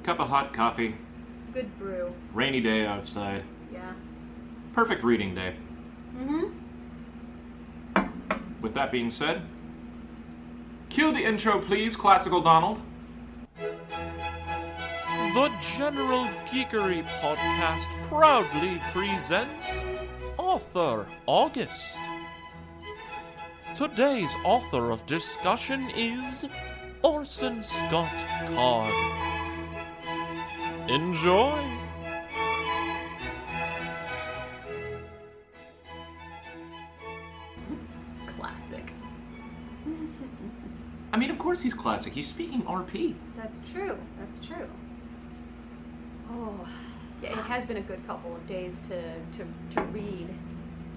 Cup of hot coffee. It's a good brew. Rainy day outside. Yeah. Perfect reading day. Mm-hmm. With that being said, cue the intro, please, Classical Donald. The General Geekery Podcast proudly presents Author August. Today's author of discussion is Orson Scott Card. Enjoy! Classic. I mean, of course he's classic. He's speaking RP. That's true. That's true. Oh, yeah, it has been a good couple of days to read.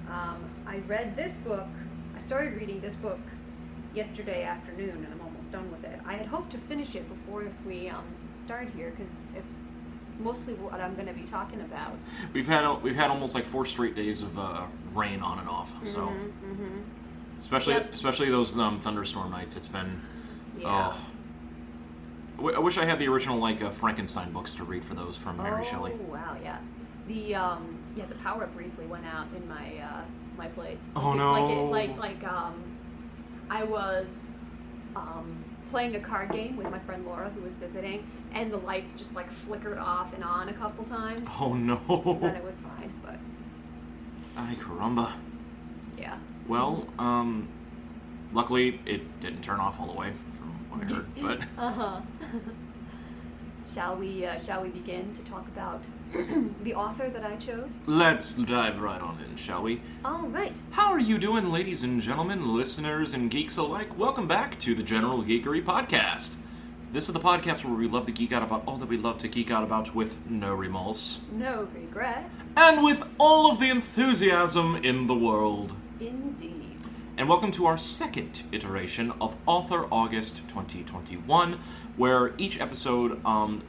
I read this book. I started reading this book yesterday afternoon, and I'm almost done with it. I had hoped to finish it before we started here because it's mostly what I'm going to be talking about. We've had almost like 4 straight days of rain on and off. So, especially those thunderstorm nights. It's been. Yeah. I wish I had the original Frankenstein books to read for those from Mary Shelley. Oh wow, yeah. The power briefly went out in my place. Oh no. I was playing a card game with my friend Laura, who was visiting, and the lights just flickered off and on a couple times. Oh no. Then it was fine, but. Ay caramba. Yeah. Well, luckily it didn't turn off all the way from what I heard, but. Shall we begin to talk about the author that I chose? Let's dive right on in, shall we? All right. How are you doing, ladies and gentlemen, listeners and geeks alike? Welcome back to the General Geekery Podcast. This is the podcast where we love to geek out about all that we love to geek out about with no remorse. No regrets. And with all of the enthusiasm in the world. Indeed. And welcome to our second iteration of Author August 2021, where each episode, one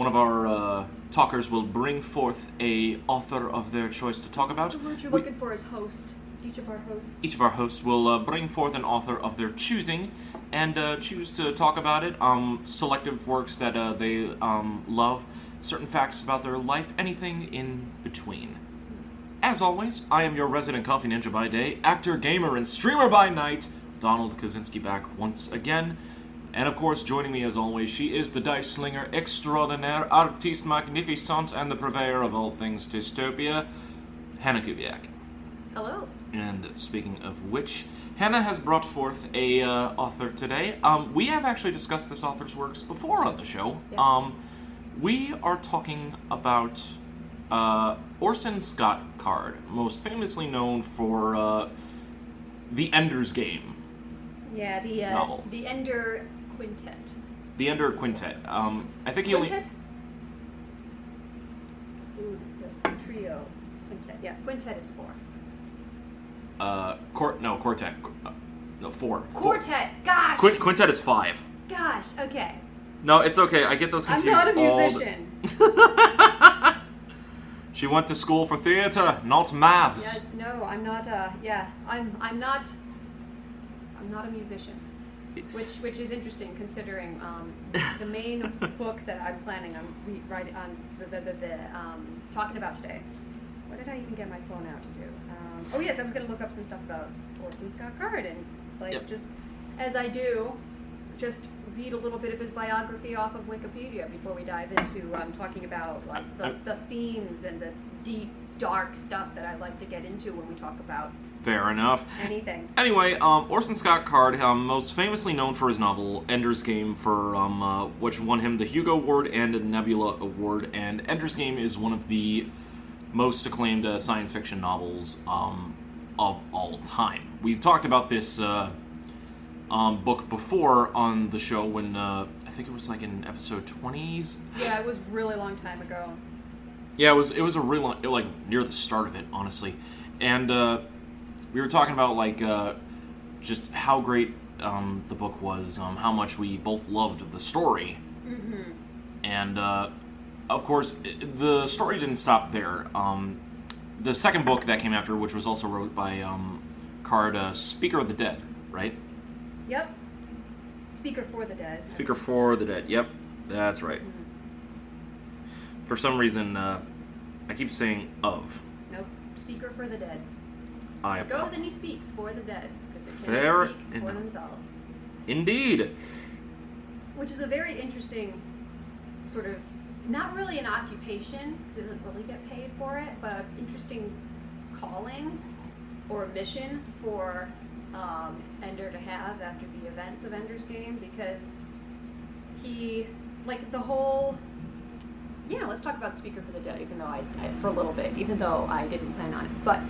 of our talkers will bring forth a author of their choice to talk about. The word you're looking for is host. Each of our hosts will bring forth an author of their choosing and choose to talk about it, selective works that they love, certain facts about their life, anything in between. As always, I am your resident coffee ninja by day, actor, gamer, and streamer by night, Donald Kaczynski, back once again. And of course, joining me as always, she is the dice slinger extraordinaire, artiste magnificent, and the purveyor of all things dystopia, Hannah Kubiak. Hello. And speaking of which, Hannah has brought forth a author today. We have actually discussed this author's works before on the show. Yes. We are talking about Orson Scott Card, most famously known for the Ender's Game. Yeah, novel. The Ender Quintet. The Ender Quintet. I think he Quintet? Ooh, there's a trio. Quintet. Yeah, Quintet is 4. Quartet. No, 4. Quartet. Gosh. Quintet is 5. Gosh. Okay. No, it's okay. I get those I'm confused. not a musician. She went to school for theater, not maths. Yes. No, I'm not. I'm not a musician. Which is interesting considering the main book that I'm planning on writing on talking about today. What did I even get my phone out to do? Oh yes, I was going to look up some stuff about Orson Scott Card and just as I do, just read a little bit of his biography off of Wikipedia before we dive into talking about the themes and the deep, dark stuff that I like to get into when we talk about Fair enough. anything. Anyway, Orson Scott Card, most famously known for his novel Ender's Game, for which won him the Hugo Award and a Nebula Award, and Ender's Game is one of the most acclaimed science fiction novels of all time. We've talked about this book before on the show when I think it was in episode 20s. Yeah, it was a really long time ago. Yeah, it was a real near the start of it, honestly, and we were talking about just how great the book was, how much we both loved the story, and of course the story didn't stop there. The second book that came after, which was also wrote by Card, Speaker of the Dead, right? Yep. Speaker for the Dead. Speaker for the Dead. Yep. That's right. For some reason, I keep saying of. Nope. Speaker for the dead. I He goes and he speaks for the dead because they Fair can't speak for themselves. Indeed. Which is a very interesting sort of, not really an occupation, doesn't really get paid for it, but an interesting calling or mission for Ender to have after the events of Ender's Game, because he, like the whole, let's talk about Speaker for the Dead, even though for a little bit, even though I didn't plan on it. But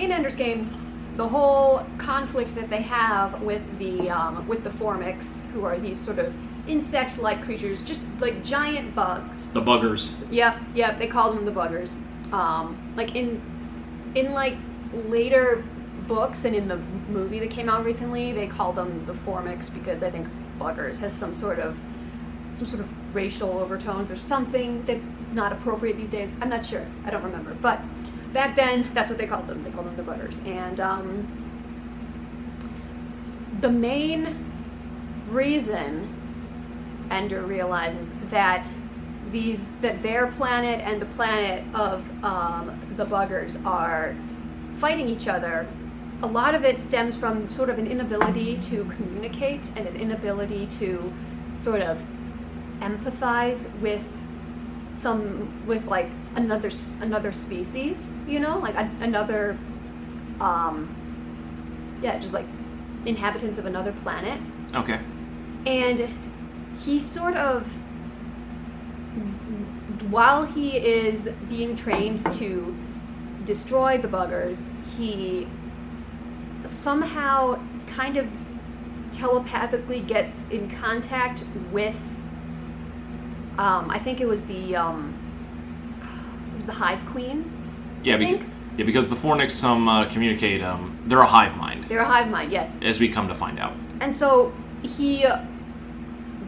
in Ender's Game, the whole conflict that they have with the Splanknicks, who are these sort of insect-like creatures, just like giant bugs. The buggers. Yep, they call them the buggers. Like in like later books and in the movie that came out recently, they call them the Splanknicks because I think buggers has some sort of racial overtones or something that's not appropriate these days. I'm not sure. I don't remember. But back then, that's what they called them. They called them the buggers. And the main reason Ender realizes that their planet and the planet of the buggers are fighting each other, a lot of it stems from sort of an inability to communicate and an inability to sort of empathize with like another species, like another just like inhabitants of another planet. Okay. And he sort of, while he is being trained to destroy the buggers, he somehow kind of telepathically gets in contact with I think it was the Hive Queen. Because the Splanknicks communicate. They're a hive mind. They're a hive mind, yes. As we come to find out. And so he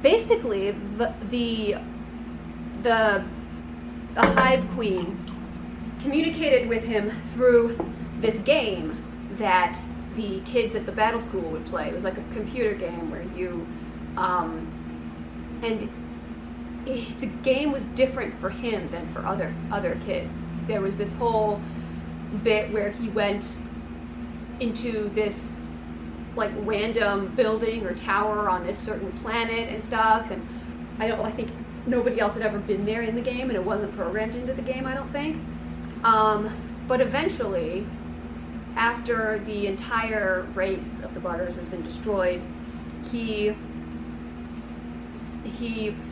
basically the Hive Queen communicated with him through this game that the kids at the battle school would play. It was like a computer game where you the game was different for him than for other kids. There was this whole bit where he went into this like random building or tower on this certain planet and stuff, and I think nobody else had ever been there in the game, and it wasn't programmed into the game, I don't think. But eventually, after the entire race of the buggers has been destroyed, he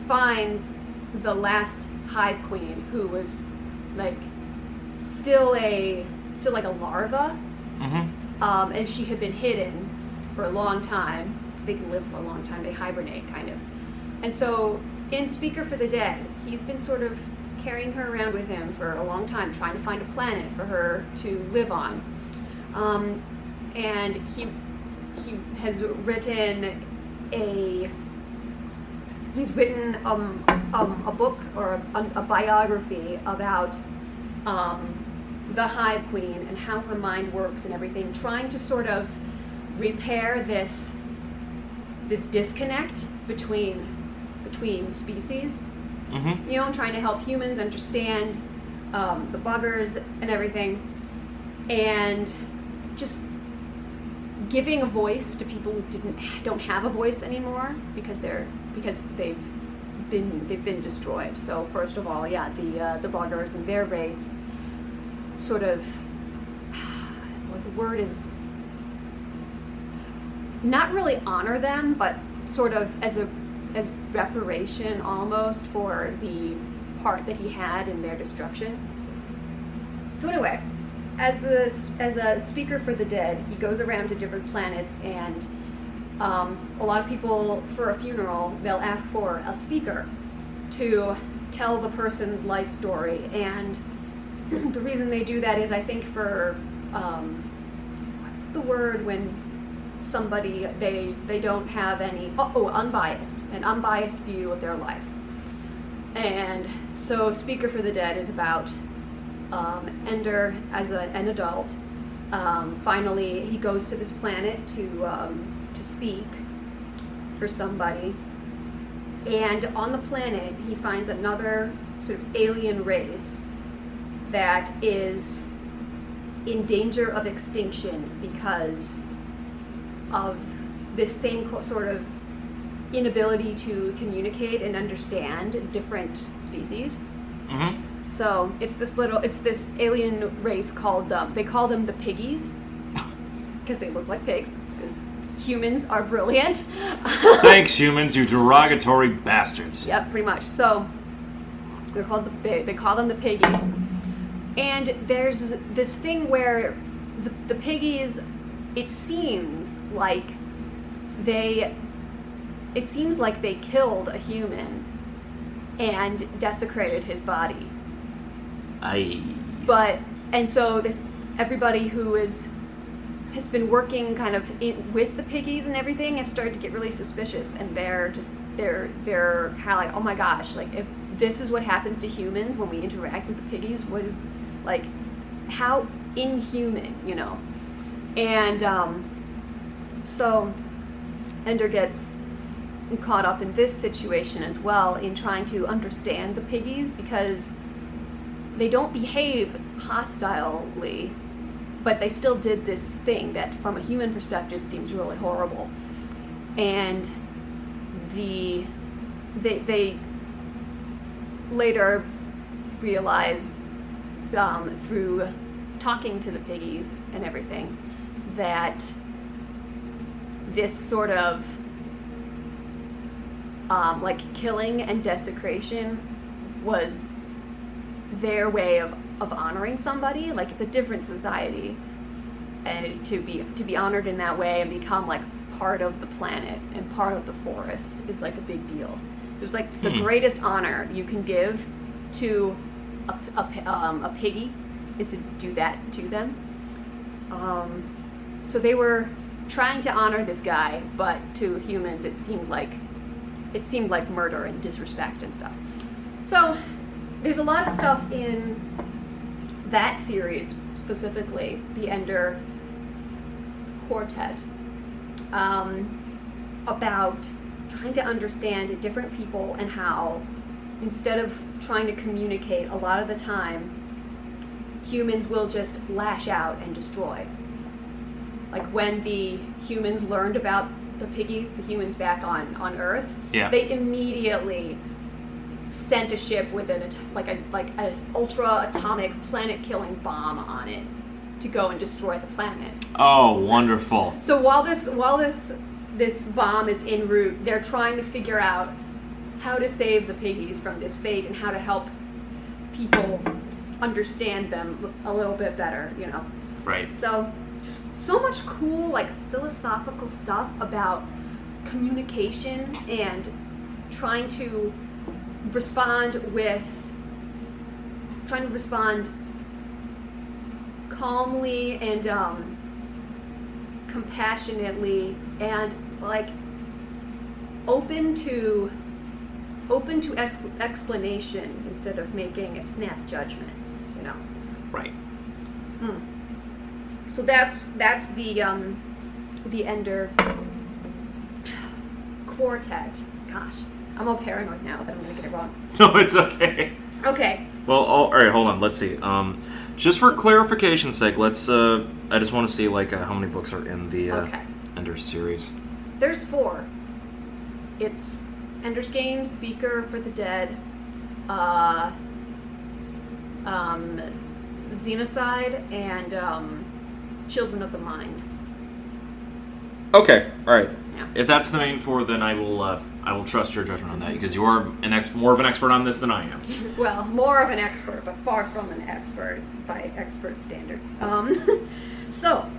finds the last Hive Queen, who was like still like a larva, and she had been hidden for a long time. They can live for a long time. They hibernate, kind of. And so, in Speaker for the Dead, he's been sort of carrying her around with him for a long time, trying to find a planet for her to live on. And he has written a book or a biography about the Hive Queen and how her mind works and everything, trying to sort of repair this disconnect between species. Trying to help humans understand the buggers and everything, and just giving a voice to people who don't have a voice anymore because they've been destroyed. So first of all, the buggers and their race sort of, well, the word is not really honor them, but sort of as reparation almost for the part that he had in their destruction. So anyway, as a speaker for the dead, he goes around to different planets, and a lot of people, for a funeral, they'll ask for a speaker to tell the person's life story. And the reason they do that is, I think, for what's the word when somebody they don't have any an unbiased view of their life. And so Speaker for the Dead is about Ender as an adult. Finally, he goes to this planet to speak for somebody, And on the planet, he finds another sort of alien race that is in danger of extinction because of this same sort of inability to communicate and understand different species. Mm-hmm. So it's this alien race called they call them the piggies because they look like pigs. Because humans are brilliant. Thanks, humans, you derogatory bastards. Yep, pretty much. So they call them the piggies, and there's this thing where the piggies, it seems like they killed a human and desecrated his body. And so everybody who has been working kind of with the piggies and everything have started to get really suspicious, and they're kind of like, oh my gosh, like if this is what happens to humans when we interact with the piggies, what is, like, how inhuman, you know? And so Ender gets caught up in this situation as well, in trying to understand the piggies, because they don't behave hostilely, but they still did this thing that from a human perspective seems really horrible. And they later realize through talking to the piggies and everything that this sort of like killing and desecration was their way of honoring somebody. Like, it's a different society, and to be honored in that way and become like part of the planet and part of the forest is like a big deal. So it's like the greatest honor you can give to a piggy is to do that to them. So they were trying to honor this guy, but to humans it seemed like murder and disrespect and stuff. So there's a lot of stuff in that series, specifically the Ender Quartet, about trying to understand different people and how, instead of trying to communicate, a lot of the time humans will just lash out and destroy. Like when the humans learned about the piggies, the humans back on Earth, they immediately sent a ship with an ultra atomic planet killing bomb on it to go and destroy the planet. Oh, wonderful! So while this bomb is en route, they're trying to figure out how to save the piggies from this fate and how to help people understand them a little bit better, you know. Right. So just so much cool, like, philosophical stuff about communication and trying to respond calmly and compassionately and like open to explanation instead of making a snap judgment, you know. Right. So that's the Ender Quartet. Gosh, I'm all paranoid now that I'm gonna get it wrong. No, it's okay. Okay. Well, all right, hold on. Let's see. Just for clarification's sake, let's. I just want to see like how many books are in the Ender series. There's 4. It's Ender's Game, Speaker for the Dead, Xenocide, and Children of the Mind. Okay, all right. Yeah. If that's the main 4, then I will trust your judgment on that, because you are more of an expert on this than I am. Well, more of an expert, but far from an expert by expert standards. So,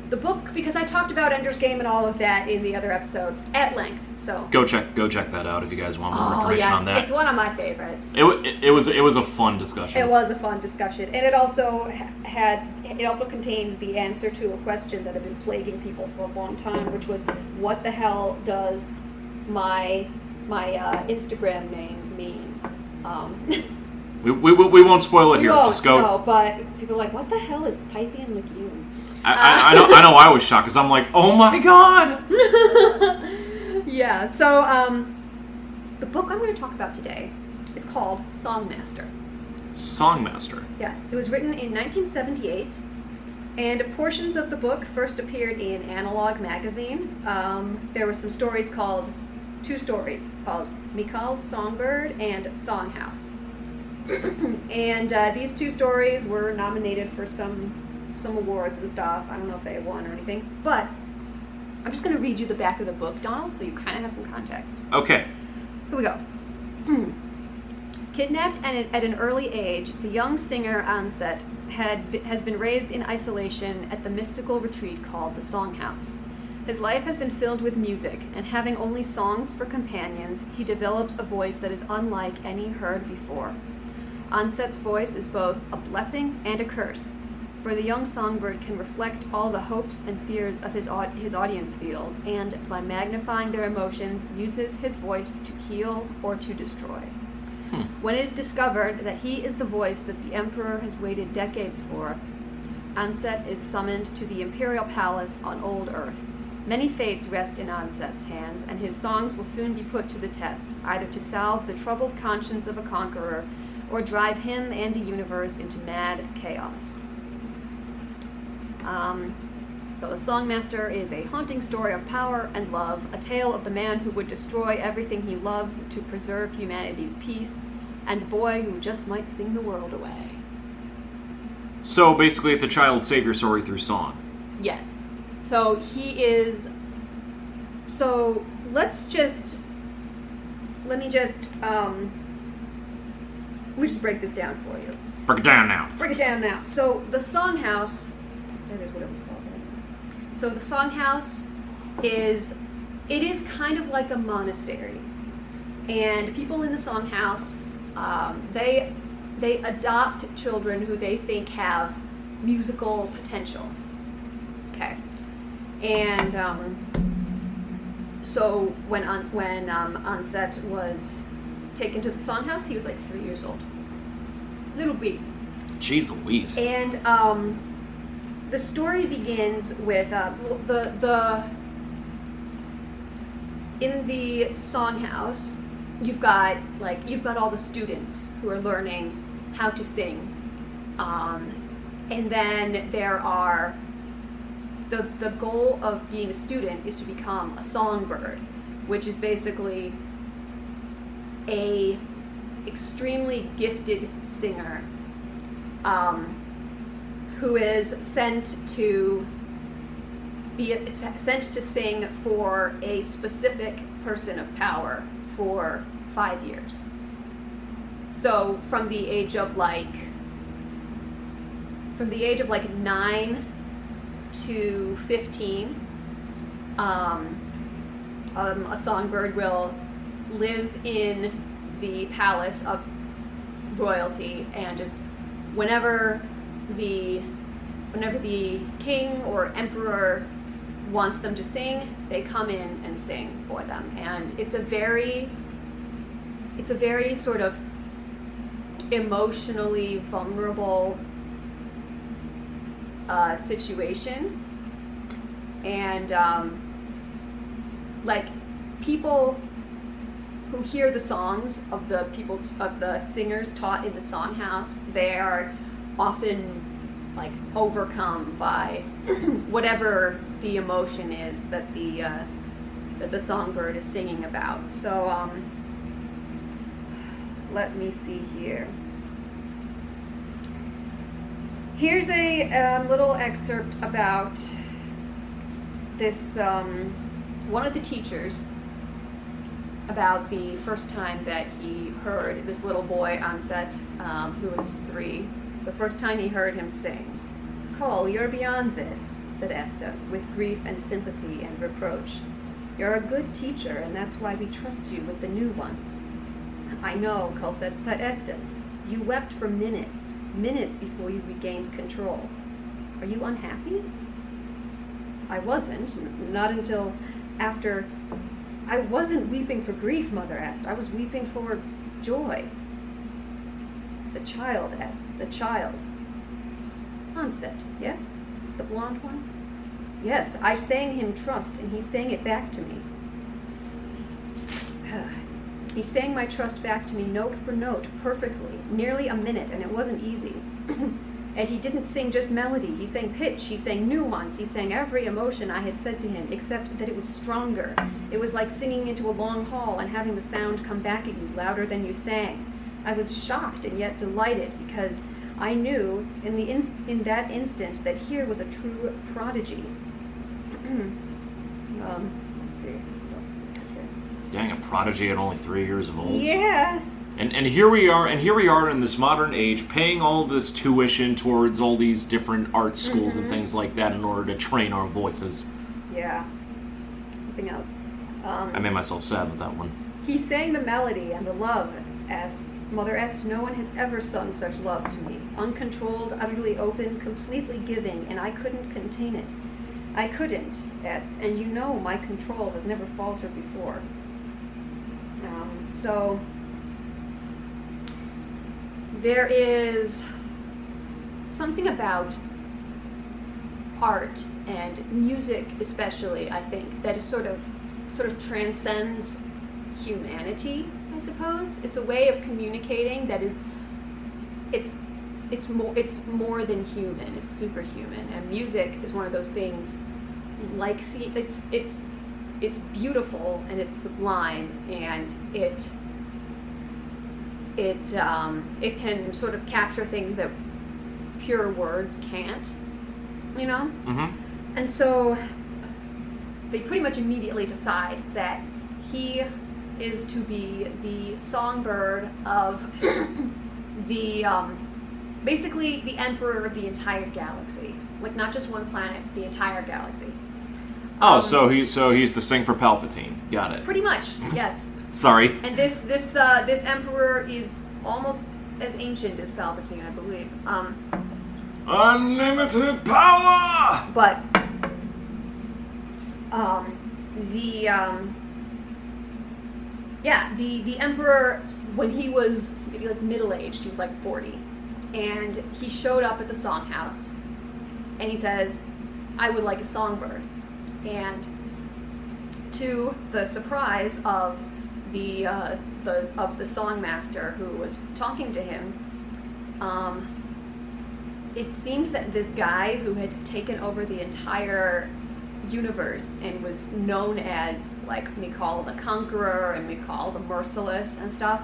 the book, because I talked about Ender's Game and all of that in the other episode at length, so go check that out if you guys want more information on that. It's one of my favorites. It was a fun discussion. It was a fun discussion, and it also contains the answer to a question that had been plaguing people for a long time, which was, what the hell does my Instagram name mean? We won't spoil it here. Just go. No, but people are like, what the hell is Pythian Legume? I know I was shocked, because I'm like, oh my god! Yeah, so The book I'm going to talk about today is called Songmaster. Songmaster. Yes, it was written in 1978, and portions of the book first appeared in Analog magazine. There were some stories two stories called Mikhal's Songbird and Songhouse. And these two stories were nominated for some awards and stuff. I don't know if they won or anything, but I'm just going to read you the back of the book, Donald, so you kind of have some context. Okay. Here we go. Kidnapped at an early age, the young singer Anset has been raised in isolation at the mystical retreat called the Songhouse. His life has been filled with music, and having only songs for companions, he develops a voice that is unlike any heard before. Anset's voice is both a blessing and a curse, for the young songbird can reflect all the hopes and fears of his audience feels, and by magnifying their emotions, uses his voice to heal or to destroy. When it is discovered that he is the voice that the emperor has waited decades for, Anset is summoned to the imperial palace on Old Earth. Many fates rest in Anset's hands, and his songs will soon be put to the test, either to salve the troubled conscience of a conqueror, or drive him and the universe into mad chaos. So the Songmaster is a haunting story of power and love, a tale of the man who would destroy everything he loves to preserve humanity's peace, and the boy who just might sing the world away. So basically it's a child savior story through song. Yes. So let me just break this down for you. Break it down now. So the Songhouse, that is what it was called. So the Songhouse is kind of like a monastery, and people in the Songhouse, they adopt children who they think have musical potential. Okay, and so when Anset was taken to the Songhouse, he was like 3 years old, little baby. Jeez Louise. And the story begins with in the Songhouse, you've got all the students who are learning how to sing, and then there are the goal of being a student is to become a songbird, which is basically a extremely gifted singer who is sent to sing for a specific person of power for 5 years. So from the age of like 9 to 15, a songbird will live in the palace of royalty, and just whenever the king or emperor wants them to sing, they come in and sing for them. And it's a very sort of emotionally vulnerable situation, and like people who hear the songs of the singers taught in the Songhouse, they are often like overcome by whatever the emotion is that the songbird is singing about. So let me see here. Here's a little excerpt about this one of the teachers, about the first time that he heard this little boy Anset, who was 3, the first time he heard him sing. "Cole, you're beyond this," said Esta, with grief and sympathy and reproach. "You're a good teacher, and that's why we trust you with the new ones." "I know," Cole said, "but Esta, you wept for minutes before you regained control. Are you unhappy?" "I wasn't, not until after." "I wasn't weeping for grief," Mother asked. "I was weeping for joy." "The child, Es, the child." "Anset, yes? The blonde one?" "Yes, I sang him trust, and he sang it back to me." He sang my trust back to me note for note, perfectly, nearly a minute, and it wasn't easy. And he didn't sing just melody. He sang pitch, he sang nuance, he sang every emotion I had said to him, except that it was stronger. It was like singing into a long hall and having the sound come back at you louder than you sang. I was shocked and yet delighted, because I knew in that instant that here was a true prodigy. Let's see, what else is here? Dang, a prodigy at only 3 years of old. Yeah. And here we are in this modern age, paying all this tuition towards all these different art schools and things like that in order to train our voices. Yeah. Something else. I made myself sad with that one. He sang the melody and the love, Mother est, no one has ever sung such love to me. Uncontrolled, utterly open, completely giving, and I couldn't contain it. I couldn't, est, and you know my control has never faltered before. So there is something about art and music especially, I think, that is sort of transcends humanity, I suppose. It's a way of communicating that is it's more than human, it's superhuman. And music is one of those things, like, see, it's beautiful and it's sublime, and it can sort of capture things that pure words can't, you know? Mm-hmm. And so they pretty much immediately decide that he is to be the songbird of basically the emperor of the entire galaxy. Like, not just one planet, the entire galaxy. Oh, so he's to sing for Palpatine. Got it. Pretty much, yes. Sorry. And this emperor is almost as ancient as Palpatine, I believe. Unlimited power. But the emperor, when he was maybe like middle-aged, he was like 40, and he showed up at the songhouse, and he says, "I would like a songbird." And to the surprise of the Songmaster who was talking to him, it seemed that this guy who had taken over the entire universe and was known as, like, Mikhail the Conqueror and Mikhail the Merciless and stuff,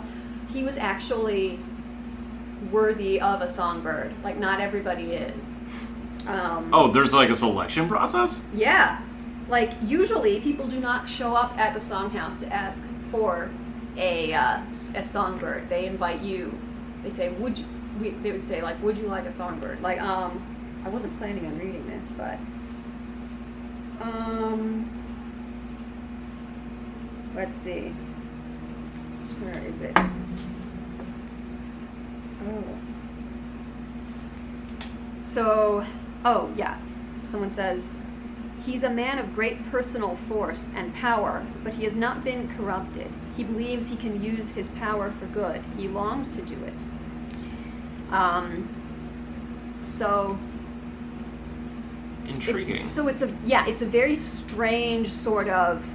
he was actually worthy of a songbird. Like, not everybody is. There's like a selection process? Yeah. Like, usually people do not show up at the songhouse to ask for a songbird. They invite you. They say, they would say, like, would you like a songbird? Like, I wasn't planning on reading this, but let's see. Where is it? Someone says, he's a man of great personal force and power, but he has not been corrupted. He believes he can use his power for good. He longs to do it. Intriguing. It's a very strange sort of,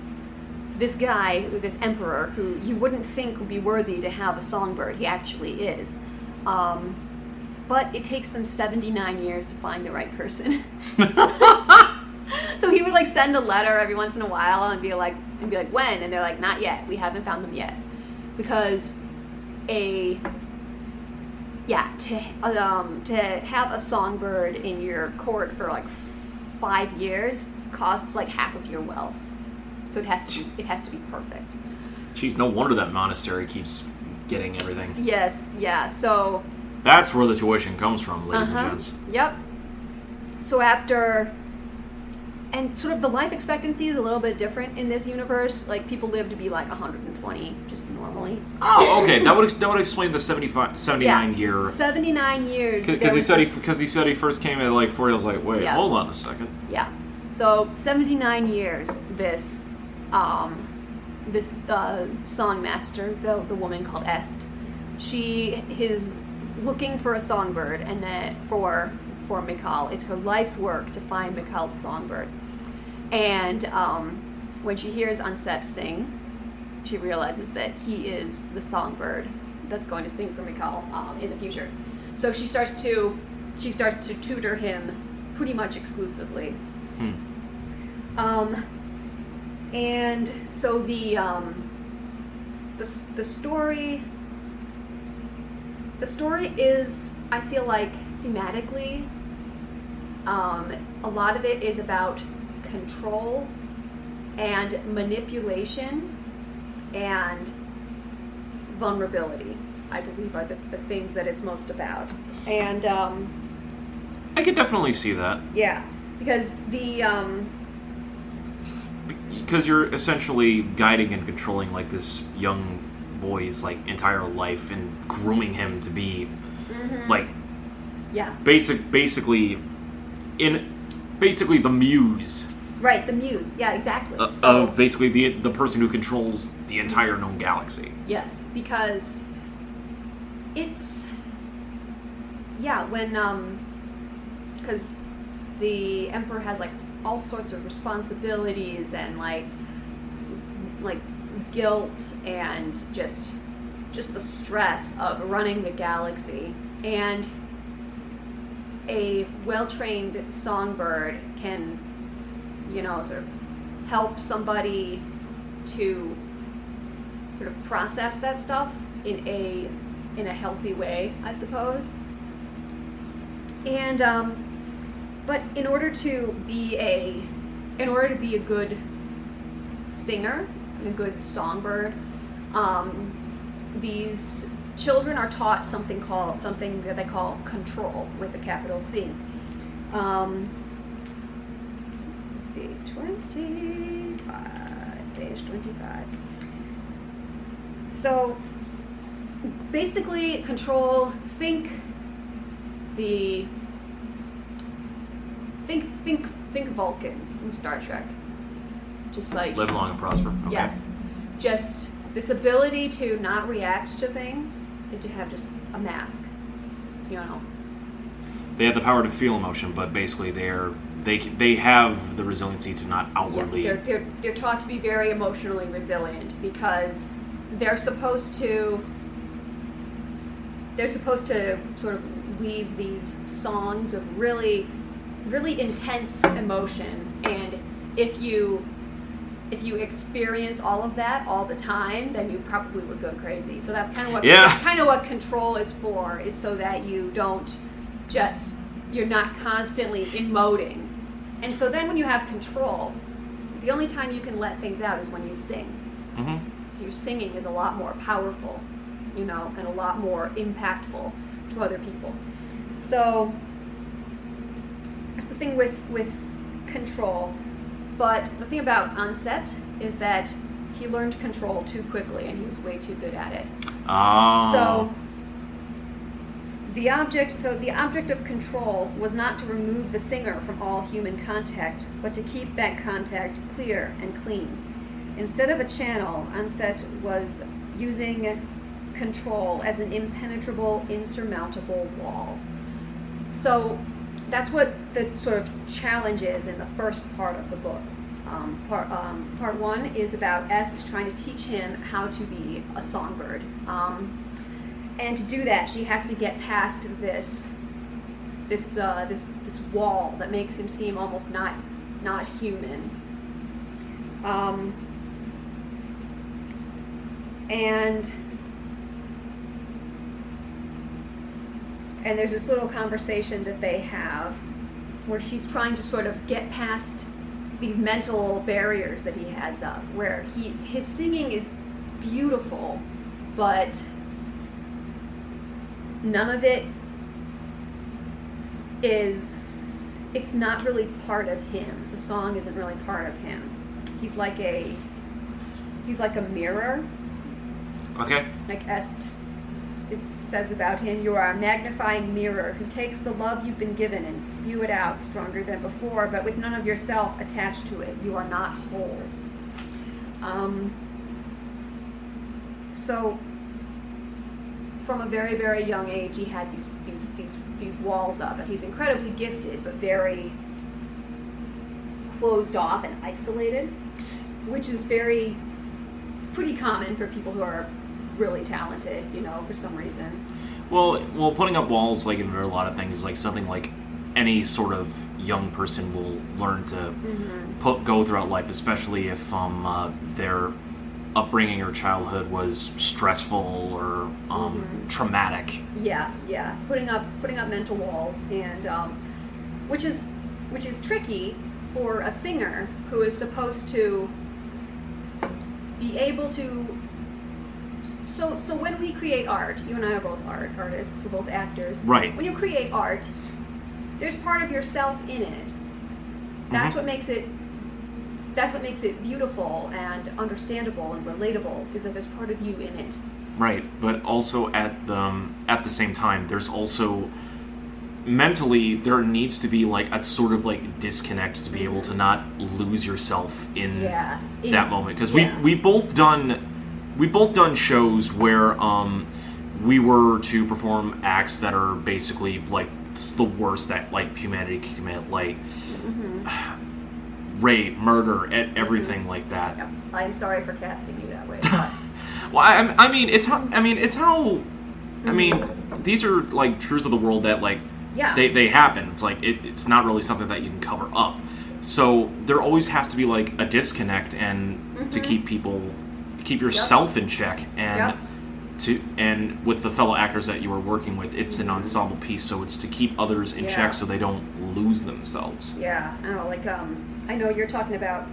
this guy, this emperor, who you wouldn't think would be worthy to have a songbird. He actually is. But it takes them 79 years to find the right person. So he would, like, send a letter every once in a while and be like, when? And they're like, not yet. We haven't found them yet. Because to have a songbird in your court for like 5 years costs like half of your wealth. So it has to be perfect. Jeez, no wonder that monastery keeps getting everything. Yes, yeah. So that's where the tuition comes from, ladies and gents. Yep. So and sort of the life expectancy is a little bit different in this universe. Like, people live to be like 120, just normally. Oh, okay. That would explain the 79 year. 79 years. Because he said he first came at like 40. I was like, wait, hold on a second. Yeah. So 79 years. This songmaster, the woman called Est, she is looking for a songbird, and then for Mikhail, it's her life's work to find Mikhail's songbird. And when she hears Unset sing, she realizes that he is the songbird that's going to sing for Mikal in the future. So she starts to tutor him pretty much exclusively. And so the story is, I feel like, thematically, a lot of it is about control and manipulation and vulnerability, I believe, are the things that it's most about. And I could definitely see that. yeah, because because you're essentially guiding and controlling like this young boy's like entire life and grooming him to be like basically the muse. Right, the muse. Yeah, exactly. Basically the person who controls the entire known galaxy. Yes, because it's when because the Emperor has like all sorts of responsibilities and like guilt and just the stress of running the galaxy, and a well-trained songbird can sort of help somebody to sort of process that stuff in a healthy way, I suppose. And but in order to be a good singer and a good songbird, these children are taught something that they call control, with a capital C. Let's see, 25, page 25. So basically, control. Think Vulcans in Star Trek. Just like live long and prosper. Okay. Yes, just this ability to not react to things and to have just a mask. They have the power to feel emotion, but basically they have the resiliency to not outwardly. Yeah, they're taught to be very emotionally resilient because they're supposed to sort of weave these songs of really, really intense emotion, and if you experience all of that all the time, then you probably would go crazy. So that's kind of what control is for, is so that you're not constantly emoting. And so then when you have control, the only time you can let things out is when you sing. Mm-hmm. So your singing is a lot more powerful, and a lot more impactful to other people. So that's the thing with control. But the thing about Onset is that he learned control too quickly, and he was way too good at it. Oh. So the object of control was not to remove the singer from all human contact, but to keep that contact clear and clean. Instead of a channel, Onset was using control as an impenetrable, insurmountable wall. So that's what the sort of challenge is in the first part of the book. Part one is about Est trying to teach him how to be a songbird. And to do that, she has to get past this wall that makes him seem almost not human. And there's this little conversation that they have where she's trying to sort of get past these mental barriers that he has up, where his singing is beautiful, but none of it it's not really part of him. The song isn't really part of him. He's like a mirror. Okay. Like Est says about him, you are a magnifying mirror who takes the love you've been given and spew it out stronger than before, but with none of yourself attached to it. You are not whole. So from a very, very young age, he had these walls up, and he's incredibly gifted, but very closed off and isolated, which is very pretty common for people who are really talented, for some reason. Well, putting up walls, like, in a lot of things, is, like, something, like, any sort of young person will learn to go throughout life, especially if their upbringing or childhood was stressful or traumatic. Yeah. Putting up mental walls, and which is tricky for a singer who is supposed to be able to. So when we create art, you and I are both artists, we're both actors. Right. When you create art, there's part of yourself in it. That's what makes it. That's what makes it beautiful and understandable and relatable, is that there's part of you in it. Right, but also at the same time, there's also mentally there needs to be like a sort of like disconnect to be able to not lose yourself in that moment, because we've both done shows where we were to perform acts that are basically like the worst that like humanity can commit, like rape, murder, everything like that. Yeah. I'm sorry for casting you that way. But. Well, I mean, these are like truths of the world that like they happen. It's like it's not really something that you can cover up. So there always has to be like a disconnect, and to keep yourself in check, and and with the fellow actors that you are working with, it's an ensemble piece, so it's to keep others in check so they don't lose themselves. Yeah, I know, like I know you're talking about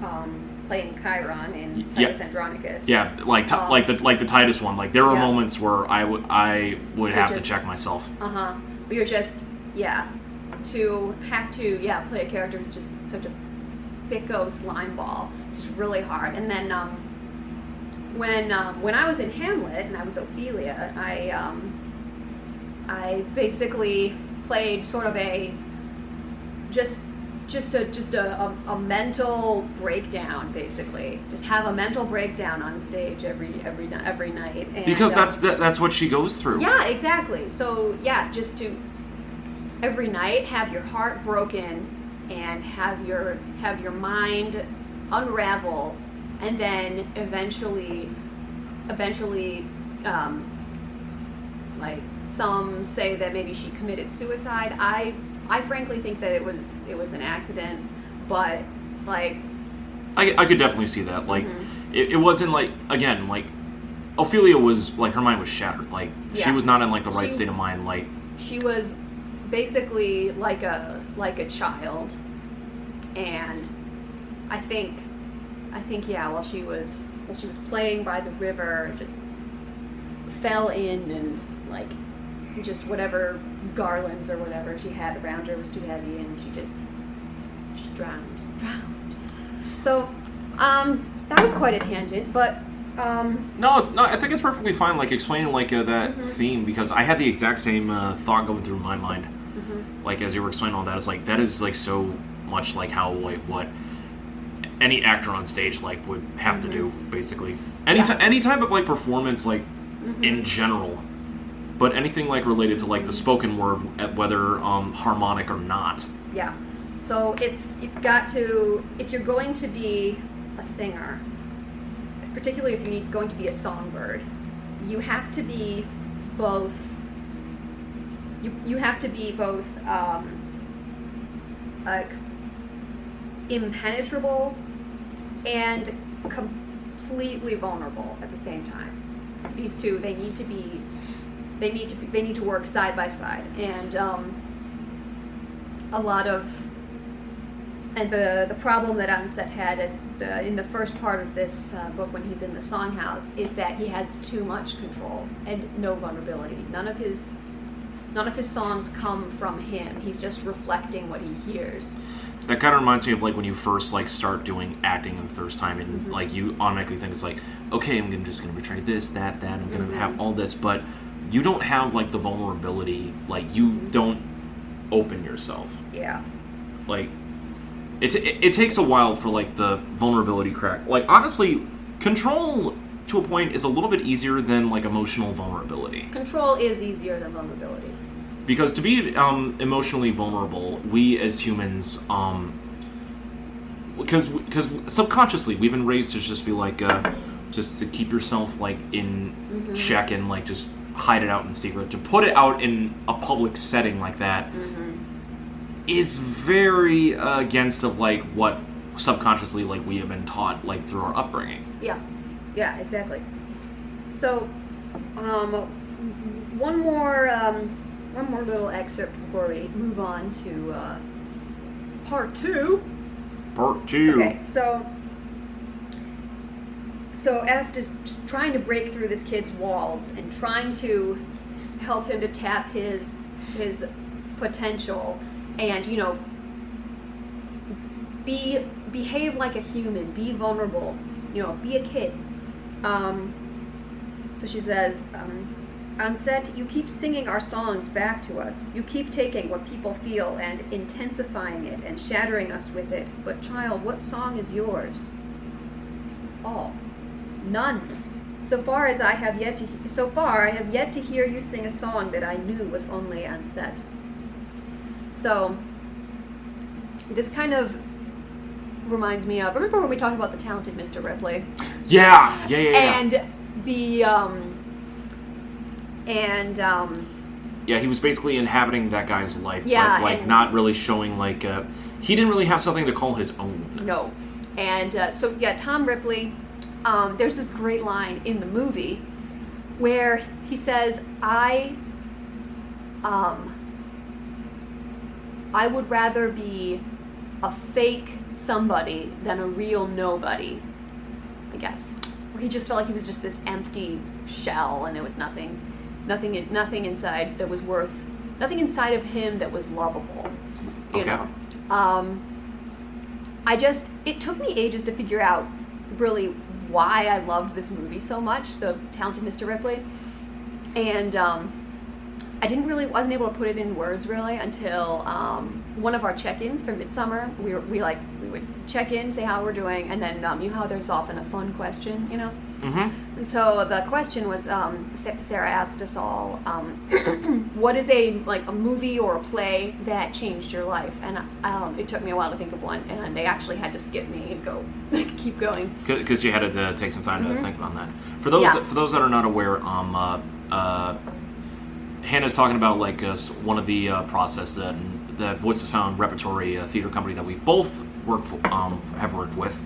playing Chiron in Titus Andronicus. Yeah, like the Titus one. Like there were moments where I would have to check myself. We were just to have to play a character who's just such a sicko slime ball. It's really hard. And then when I was in Hamlet and I was Ophelia, I basically played sort of a a mental breakdown, basically. Just have a mental breakdown on stage every night. And, because that's what she goes through. Yeah, exactly. So just to every night have your heart broken and have your mind unravel, and then eventually, like some say that maybe she committed suicide. I frankly think that it was an accident, but like I could definitely see that. Like it wasn't like, again, like Ophelia was like, her mind was shattered. Like she was not in like the right state of mind. Like she was basically like a child, and I think while she was playing by the river, just fell in, and like just whatever garlands or whatever she had around her was too heavy, and she just drowned. So that was quite a tangent, but no, it's not. I think it's perfectly fine, like explaining like that theme, because I had the exact same thought going through my mind. Like as you were explaining all that, it's like that is like so much like how like what any actor on stage like would have to do, basically. Any type of like performance, like in general, but anything like related to like the spoken word, whether harmonic or not. Yeah. So it's got to, if you're going to be a singer, particularly if you're going to be a songbird, you have to be both. You have to be both like impenetrable and completely vulnerable at the same time. These two, they need to work side by side, and the problem that Unset had in the first part of this book, when he's in the songhouse, is that he has too much control and no vulnerability. None of his songs come from him. He's just reflecting what he hears. That kind of reminds me of like when you first like start doing acting the first time, and like you automatically think it's like, okay, I'm just gonna portray this, that, I'm gonna have all this, but you don't have like the vulnerability. Like you don't open yourself. Yeah. Like it takes a while for like the vulnerability crack. Like honestly, control to a point is a little bit easier than like emotional vulnerability. Control is easier than vulnerability. Because to be emotionally vulnerable, we as humans, because subconsciously we've been raised to just be like, just to keep yourself like in check and like just hide it out in secret. To put it out in a public setting like that is very against of like what subconsciously like we have been taught like through our upbringing. Yeah, exactly. So, one more little excerpt before we move on to part 2. Part 2. Okay, so Est is just trying to break through this kid's walls and trying to help him to tap his potential and, you know, behave like a human, be vulnerable, you know, be a kid. So she says, on set, you keep singing our songs back to us. You keep taking what people feel and intensifying it and shattering us with it. But child, what song is yours? All. None. So far, I have yet to hear you sing a song that I knew was only on set. So, this kind of reminds me of, remember when we talked about the talented Mr. Ripley? Yeah. And the, yeah, he was basically inhabiting that guy's life, yeah, but like not really showing like, he didn't really have something to call his own. No. And so, yeah, Tom Ripley, there's this great line in the movie where he says, I would rather be a fake somebody than a real nobody, I guess. Where he just felt like he was just this empty shell and there was nothing inside that was nothing inside of him that was lovable, you know. It took me ages to figure out really why I loved this movie so much, The Talented Mr. Ripley, and I wasn't able to put it in words really until one of our check-ins for Midsummer. We would check in, say how we're doing, and then you know how there's often a fun question, you know. And so the question was, Sarah asked us all, what is a movie or a play that changed your life? And it took me a while to think of one, and they actually had to skip me and go keep going because you had to take some time to think about that. For those that are not aware, Hannah's talking about like one of the process that Voices Found Repertory theater company that we both have worked with.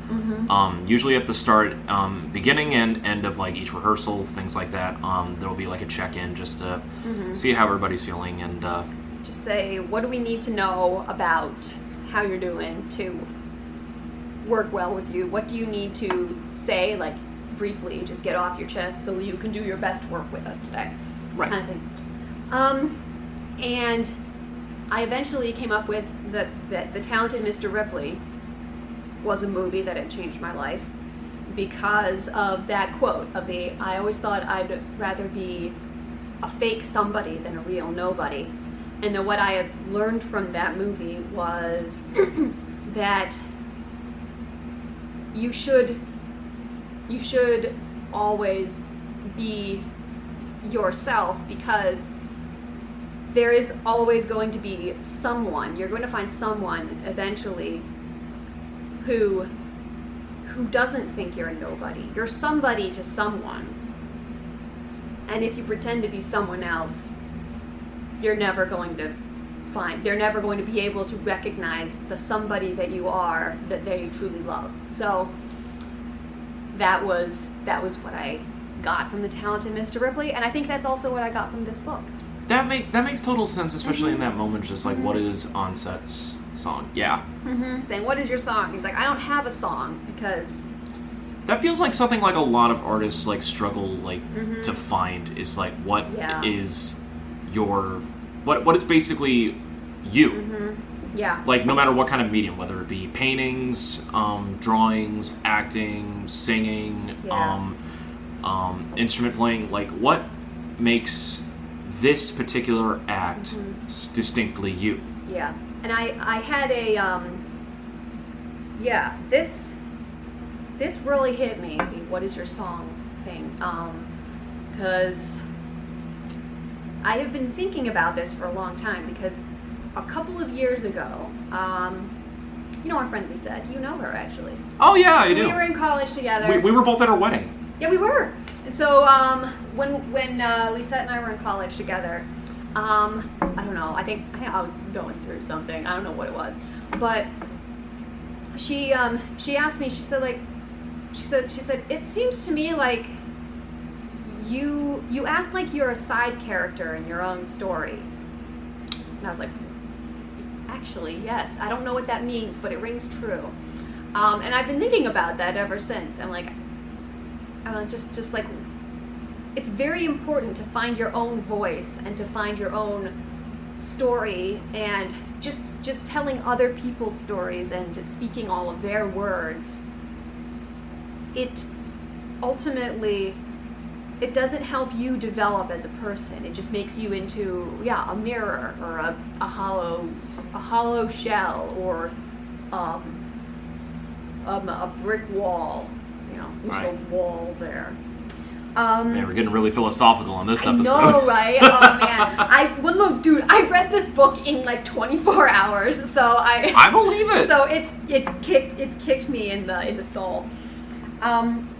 Usually at the start, beginning and end of like each rehearsal, things like that, there'll be like a check-in just to see how everybody's feeling and just say, what do we need to know about how you're doing to work well with you? What do you need to say, like briefly, just get off your chest so you can do your best work with us today, right? Kind of thing. And I eventually came up with that The Talented Mr. Ripley was a movie that had changed my life because of that quote of I always thought I'd rather be a fake somebody than a real nobody. And then what I had learned from that movie was that you should always be yourself, because there is always going to be someone, you're going to find someone eventually who doesn't think you're a nobody. You're somebody to someone. And if you pretend to be someone else, they're never going to be able to recognize the somebody that you are that they truly love. So that was what I got from The Talented Mr. Ripley, and I think that's also what I got from this book. That makes total sense, especially in that moment, just like what is Onset's song? Yeah. Saying, what is your song? He's like, I don't have a song, because that feels like something like a lot of artists like struggle like to find, is like what is your what is basically you. Yeah. Like no matter what kind of medium, whether it be paintings, drawings, acting, singing, instrument playing, like what makes this particular act distinctly you. Yeah. And I had a this really hit me, the what is your song thing, because I have been thinking about this for a long time, because a couple of years ago, you know our friend Lisette, you know her actually. Oh yeah, I do. We were in college together. We were both at her wedding. Yeah, we were. So when Lisette and I were in college together, I don't know. I think I was going through something. I don't know what it was, but she asked me. She said it seems to me like you act like you're a side character in your own story. And I was like, actually, yes. I don't know what that means, but it rings true. And I've been thinking about that ever since. I'm like, just like, it's very important to find your own voice and to find your own story, and just telling other people's stories and just speaking all of their words. It ultimately, it doesn't help you develop as a person. It just makes you into, a mirror or a hollow shell or a brick wall. There's a wall there. Man, we're getting really philosophical on this episode. I know, right? Oh man, look, dude, I read this book in like 24 hours, so I believe it. So it's kicked me in the soul.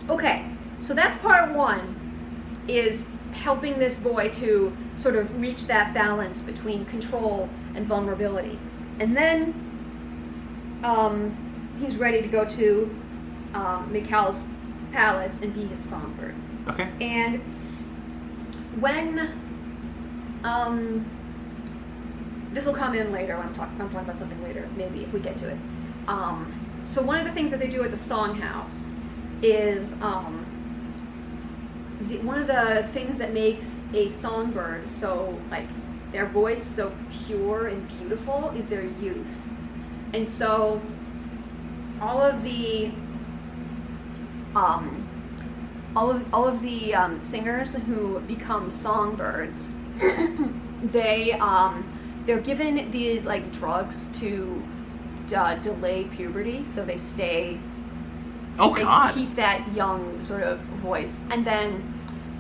Okay, so that's part one, is helping this boy to sort of reach that balance between control and vulnerability, and then he's ready to go to Mikhail's palace and be his songbird. Okay. And when this will come in later when I'm talking about something later, maybe if we get to it. So one of the things that they do at the Songhouse is one of the things that makes a songbird so, like, their voice so pure and beautiful is their youth. And so all of the singers who become songbirds, they're given these like drugs to delay puberty, so they stay. Oh God! Keep that young sort of voice, and then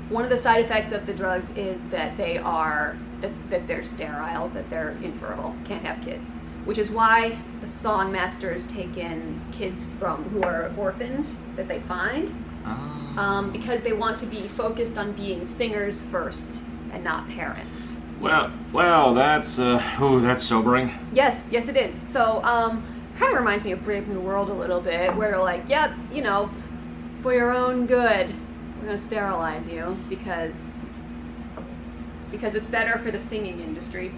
one of the side effects of the drugs is that that they're sterile, that they're infertile, can't have kids. Which is why the Songmasters take in kids who are orphaned that they find. Because they want to be focused on being singers first and not parents. Well, that's sobering. Yes, it is. So, kind of reminds me of Brave New World a little bit, where like, yep, for your own good, we're gonna sterilize you because it's better for the singing industry.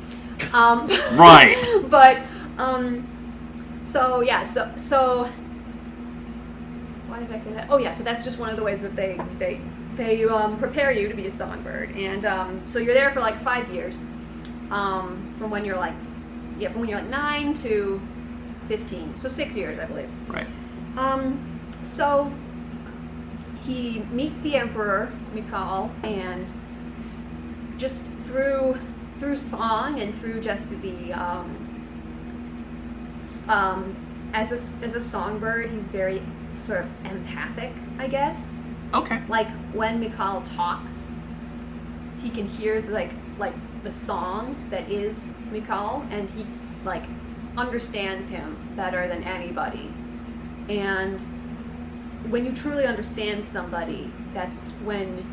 Right. But, so. Why did I say that? Oh yeah, so that's just one of the ways that they prepare you to be a songbird, and so you're there for like 5 years, from when you're like 9 to 15, so 6 years, I believe. Right. So he meets the Emperor Mikhail, and just through song and through just the as a songbird, he's very sort of empathic, I guess. Okay. Like when Mikhail talks, he can hear like the song that is Mikhail, and he like understands him better than anybody. And when you truly understand somebody, that's when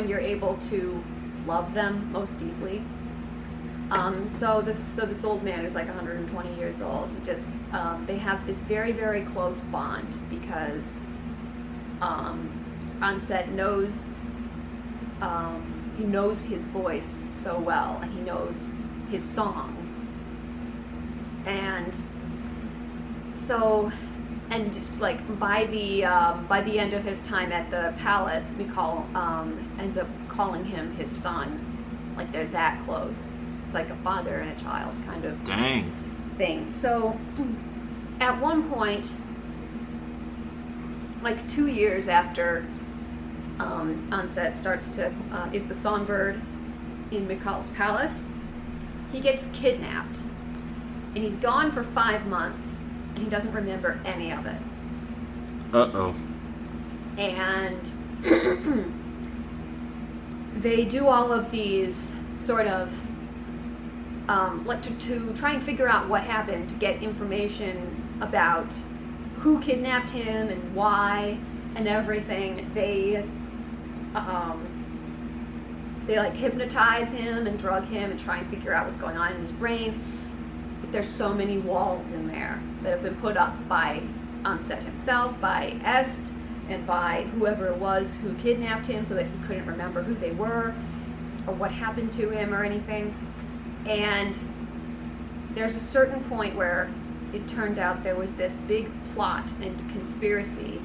you're able to love them most deeply. So this old man who's like 120 years old, he just they have this very, very close bond because Onset knows he knows his voice so well, and he knows his song, and so, and just like by the end of his time at the palace, Mikhail ends up calling him his son, like they're that close. It's like a father and a child kind of thing. So at one point, like 2 years after Onset is the songbird in Mikhail's palace, he gets kidnapped, and he's gone for 5 months, and he doesn't remember any of it. Uh-oh. And they do all of these sort of to try and figure out what happened, to get information about who kidnapped him and why, and everything. They like hypnotize him and drug him and try and figure out what's going on in his brain. But there's so many walls in there that have been put up by Onset himself, by Est, and by whoever it was who kidnapped him so that he couldn't remember who they were or what happened to him or anything. And there's a certain point where it turned out there was this big plot and conspiracy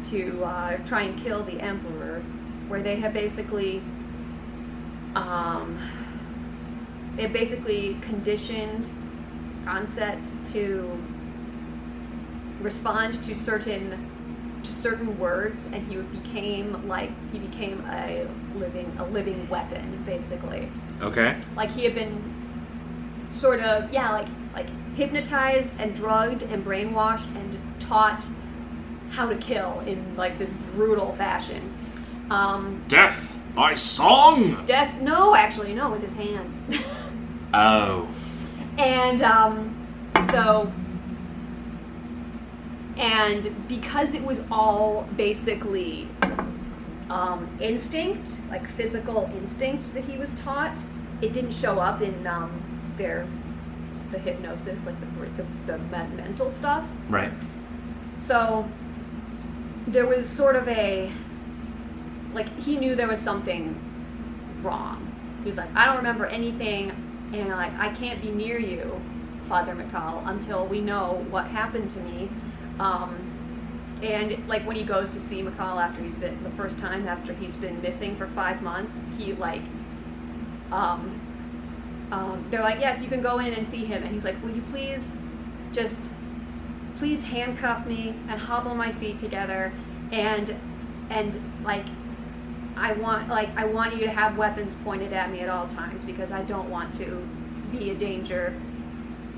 to try and kill the Emperor, where they had basically conditioned Onset to respond to certain words, and he became a living weapon, basically. Okay. Like he had been sort of like hypnotized and drugged and brainwashed and taught how to kill in like this brutal fashion. Death by song? No, with his hands. Oh. And and because it was all basically instinct, like physical instinct that he was taught, it didn't show up in the hypnosis, like the mental stuff. Right. So there was sort of he knew there was something wrong. He was like, I don't remember anything, and like I can't be near you, Father McCall, until we know what happened to me. And like when he goes to see McCall after he's been missing for 5 months, he they're like, yes, you can go in and see him, and he's like, will you please handcuff me and hobble my feet together, and like I want you to have weapons pointed at me at all times, because I don't want to be a danger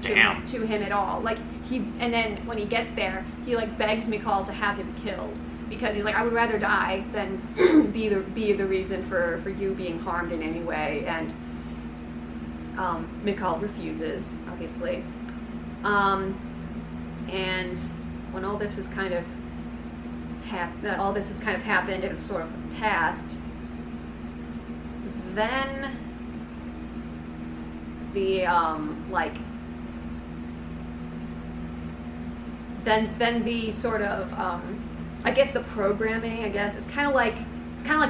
to him at all. And then when he gets there, he like begs McCall to have him killed, because he's like, I would rather die than be the reason for you being harmed in any way. And McCall refuses, obviously. And when all this has kind of happened, it's sort of passed, then the then the sort of I guess the programming, it's kind of like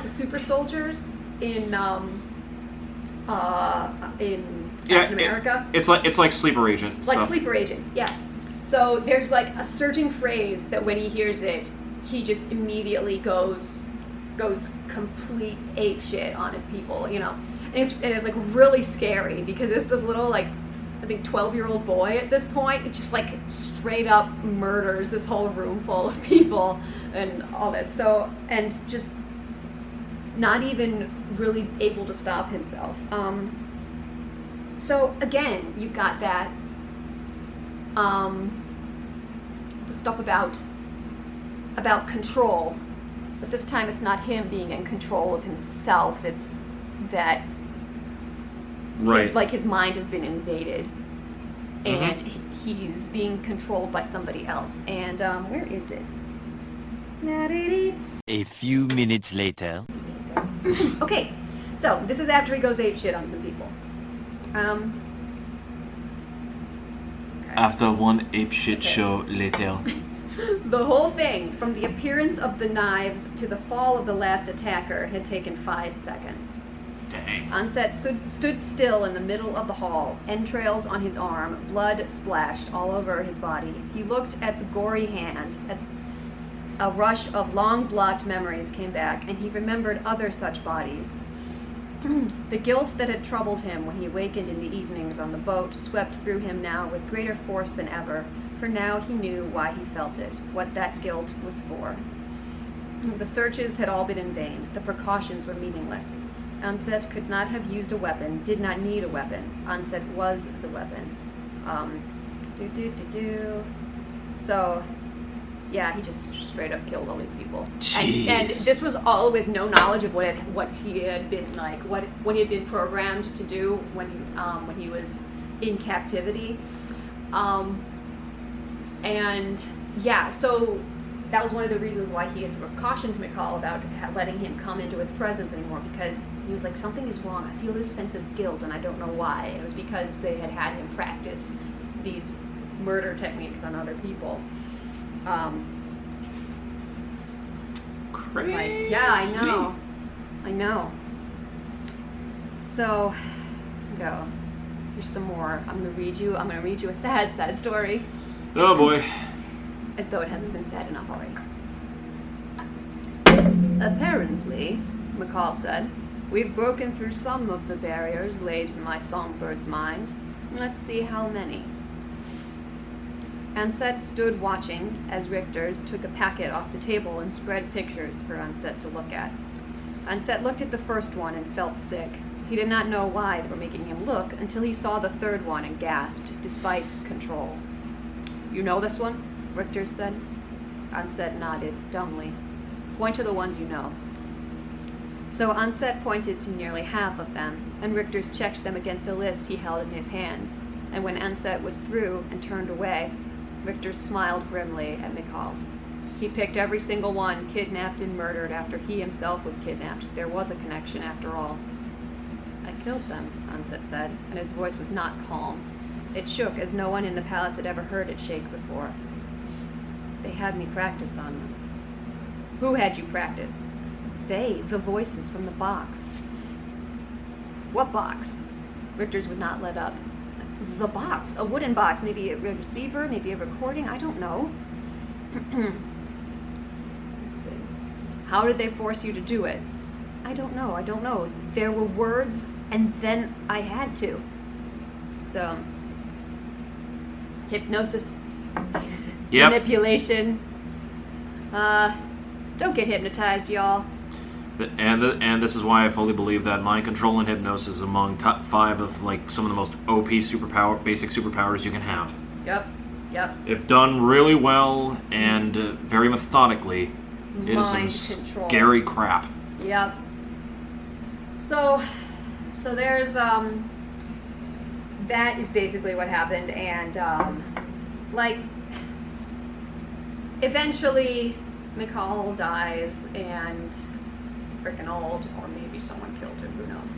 the super soldiers in Captain America. It's like sleeper agents. Like sleeper agents, yes. So there's like a certain phrase that when he hears it, he just immediately goes complete ape shit on people, you know. And it's like really scary, because it's this little like, I think 12-year-old boy at this point. It just like straight up murders this whole room full of people and all this. So, and just not even really able to stop himself. So again, you've got that the stuff about control, but this time it's not him being in control of himself. It's that his mind has been invaded, and he's being controlled by somebody else. And where is it? A few minutes later. Okay, so this is after he goes apeshit on some people. Okay. After one apeshit show later. The whole thing, from the appearance of the knives to the fall of the last attacker, had taken 5 seconds. Dang. Onset stood still in the middle of the hall, entrails on his arm, blood splashed all over his body. He looked at the gory hand. A rush of long-blocked memories came back, and he remembered other such bodies. The guilt that had troubled him when he awakened in the evenings on the boat swept through him now with greater force than ever, for now he knew why he felt it, what that guilt was for. The searches had all been in vain. The precautions were meaningless. Onset could not have used a weapon, did not need a weapon. Onset was the weapon. So, yeah, he just straight up killed all these people. And this was all with no knowledge of what he had been like, what he had been programmed to do when he was in captivity. And yeah, so that was one of the reasons why he had sort of cautioned McCall about letting him come into his presence anymore, because he was like, something is wrong. I feel this sense of guilt, and I don't know why. It was because they had had him practice these murder techniques on other people. Crazy. Yeah, I know. So, go. Here's some more. I'm gonna read you a sad story. Oh boy. As though it hasn't been sad enough already. Apparently, McCall said, we've broken through some of the barriers laid in my songbird's mind. Let's see how many. Ansett stood watching as Richter's took a packet off the table and spread pictures for Ansett to look at. Ansett looked at the first one and felt sick. He did not know why they were making him look until he saw the third one and gasped, despite control. You know this one? Richter said. Ansett nodded, dumbly. Point to the ones you know. So Ansett pointed to nearly half of them, and Richter's checked them against a list he held in his hands. And when Ansett was through and turned away, Richter smiled grimly at McCall. He picked every single one, kidnapped and murdered after he himself was kidnapped. There was a connection after all. I killed them, Ansett said, and his voice was not calm. It shook as no one in the palace had ever heard it shake before. They had me practice on them. Who had you practice? They, the voices from the box. What box? Richter's would not let up. The box, a wooden box, maybe a receiver, maybe a recording, I don't know. Let's see. How did they force you to do it? I don't know. There were words, and then I had to. So, hypnosis, Yep. manipulation. Don't get hypnotized, y'all. And this is why I fully believe that mind control and hypnosis is among top 5 of like some of the most OP basic superpowers you can have. Yep. If done really well and very methodically, it is Mind some control. scary crap. Yep. So there's that is basically what happened, and like eventually McCall dies, and freaking old, or maybe someone killed him, who knows.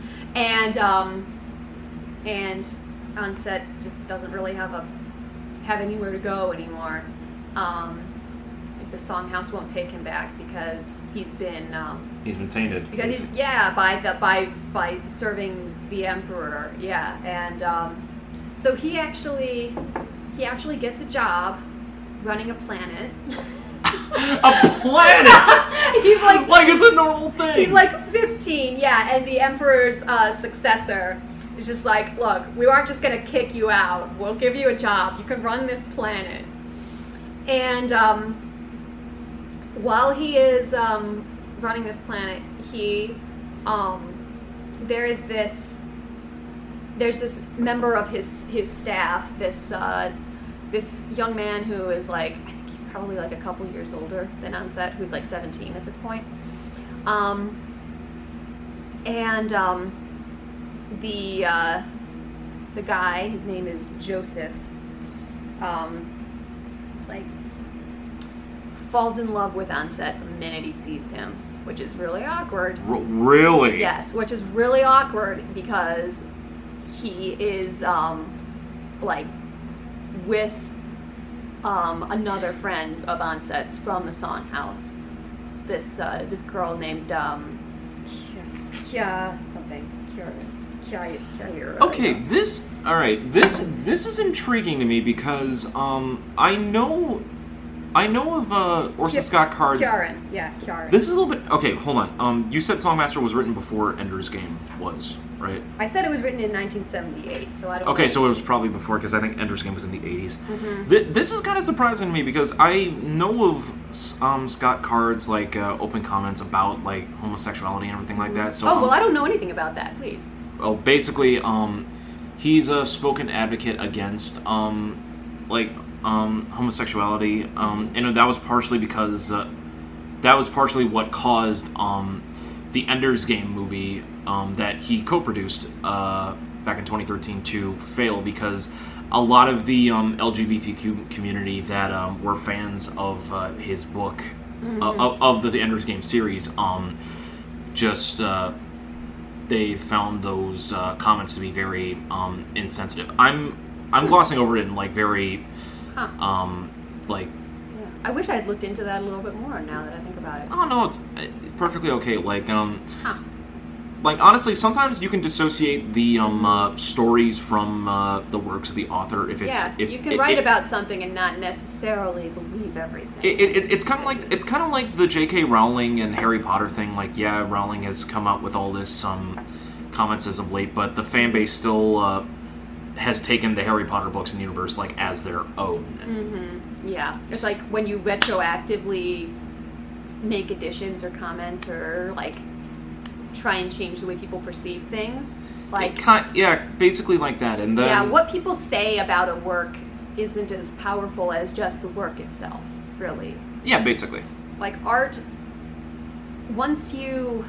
And Ansett just doesn't really have anywhere to go anymore. The Songhouse won't take him back because he's been tainted. because by serving the Emperor, and so he actually gets a job running a planet. A planet. He's like it's a normal thing. he's like 15, and the Emperor's successor is just like, look, we aren't just gonna kick you out. We'll give you a job. You can run this planet. And while he is running this planet, there's this member of his staff, this young man who is like, I think he's probably like a couple years older than Ansett, who's like 17 at this point. The guy, his name is Joseph, falls in love with Ansett the minute he sees him, which is really awkward. Really? Yes, which is really awkward because he is with another friend of Ansett's from the Songhouse. This girl named Okay, this is intriguing to me because I know of Orson Scott Card's. Kjaren. This is a little bit okay. Hold on. You said Songmaster was written before Ender's Game was, right? I said it was written in 1978, so I don't. Okay, know. so it was probably before because I think Ender's Game was in the 80s. Mm-hmm. This is kind of surprising to me because I know of Scott Card's like open comments about like homosexuality and everything like that. So well, I don't know anything about that. Please. Well, basically, he's a spoken advocate against homosexuality, and that was partially because that was partially what caused the Ender's Game movie that he co-produced back in 2013 to fail because a lot of the LGBTQ community that were fans of his book, of the Ender's Game series, just they found those comments to be very insensitive. I'm glossing over it in like very like. Yeah. I wish I had looked into that a little bit more now that I think about it. Oh no, it's perfectly okay. Like honestly, sometimes you can dissociate the stories from the works of the author. If you can write about something and not necessarily believe everything. It's kind of like the J.K. Rowling and Harry Potter thing. Like, yeah, Rowling has come out with all this comments as of late, but the fan base still has taken the Harry Potter books and universe like as their own. Mm-hmm. Yeah, it's like when you retroactively make additions or comments or like try and change the way people perceive things. Like, basically like that. And then what people say about a work isn't as powerful as just the work itself, really. Yeah, basically. Like art, once you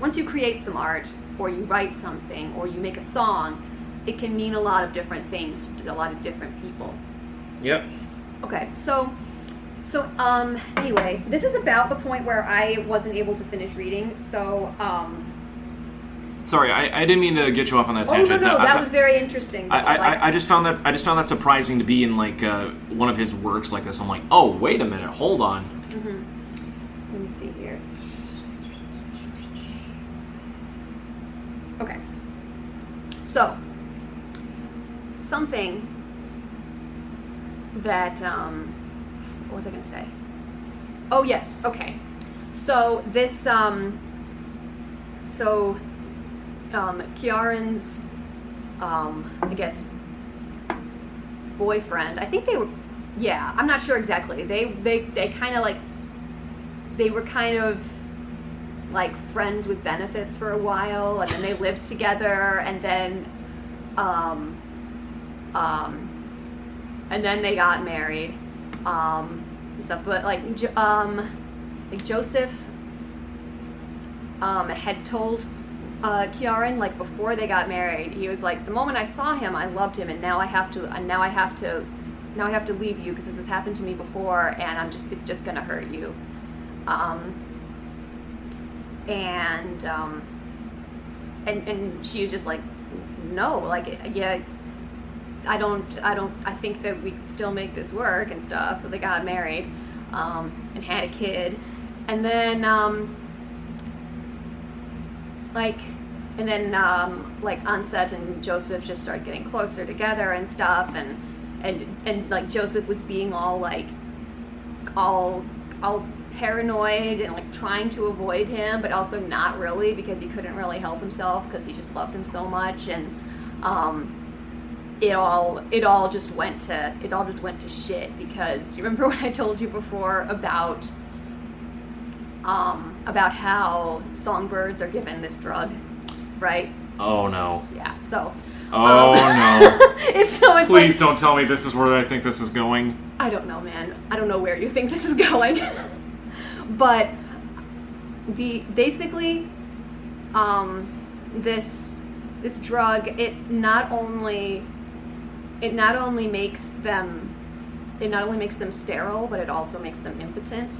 create some art, or you write something, or you make a song, it can mean a lot of different things to a lot of different people. Yep. Okay, so anyway, this is about the point where I wasn't able to finish reading, so, Sorry, I didn't mean to get you off on that tangent. Oh, no, that was very interesting. I just found that surprising to be in, like, one of his works like this. I'm like, oh, wait a minute, hold on. Mm-hmm. Let me see here. Okay. So, something that, what was I going to say? Oh, yes, okay. So, this, Kieran's, I guess, boyfriend, I think they were, yeah, I'm not sure exactly. They kind of, like, they were kind of, like, friends with benefits for a while, and then they lived together, and then, and then they got married, and stuff, but, like Joseph, had told, Kieran, like, before they got married, he was like, the moment I saw him, I loved him, and now I have to leave you, because this has happened to me before, and it's just gonna hurt you, and she was just like, no, like, yeah, I think that we could still make this work and stuff. So they got married, and had a kid, and then, Onset and Joseph just started getting closer together and stuff, and like Joseph was being all paranoid and like trying to avoid him, but also not really, because he couldn't really help himself because he just loved him so much, and it all just went to shit, because you remember what I told you before about how songbirds are given this drug, right? Oh no. Yeah. So. Oh no. Please like, don't tell me this is where I think this is going. I don't know, man. I don't know where you think this is going. But basically, this drug, it not only makes them sterile, but it also makes them impotent.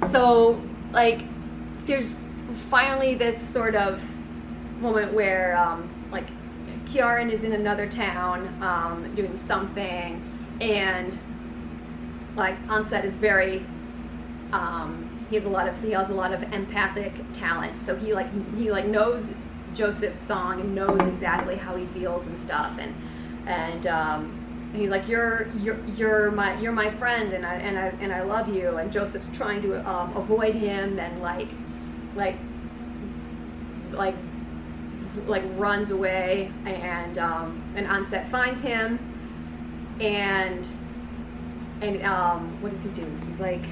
So like, there's finally this sort of moment where like Kieran is in another town doing something, and like Onset is very he has a lot of empathic talent, so he knows Joseph's song and knows exactly how he feels and stuff, and he's like, you're my friend, and I love you, and Joseph's trying to avoid him, and like runs away, and Onset finds him, and what does he do? He's like,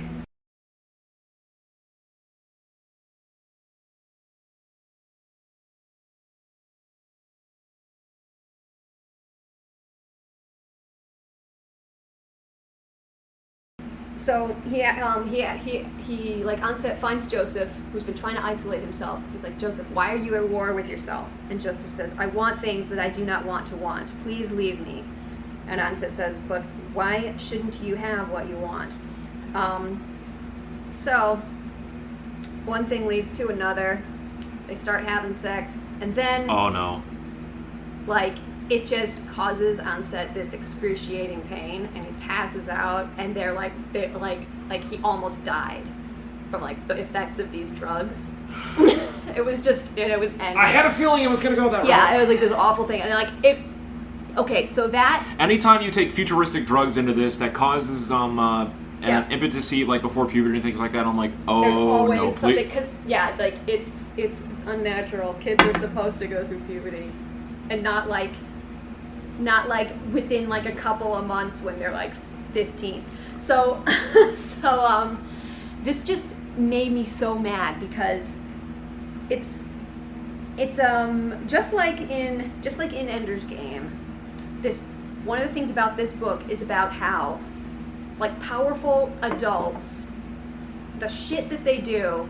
So he like on set finds Joseph, who's been trying to isolate himself. He's like, Joseph, why are you at war with yourself? And Joseph says, I want things that I do not want to want. Please leave me. And Onset says, but why shouldn't you have what you want? So one thing leads to another. They start having sex, and then Oh no. like it just causes Onset this excruciating pain, and he passes out, and they're like he almost died from like the effects of these drugs. It was and I had a feeling it was gonna go that yeah, route. it was like this awful thing, and like it. Okay, so that Anytime you take futuristic drugs into this, that causes Yeah. impotency, like before puberty and things like that. I'm like, oh there's always no, something please. because like it's unnatural. Kids are supposed to go through puberty, and not like within like a couple of months when they're like 15. So this just made me so mad because it's just like in Ender's Game. This one of the things about this book is about how like powerful adults, the shit that they do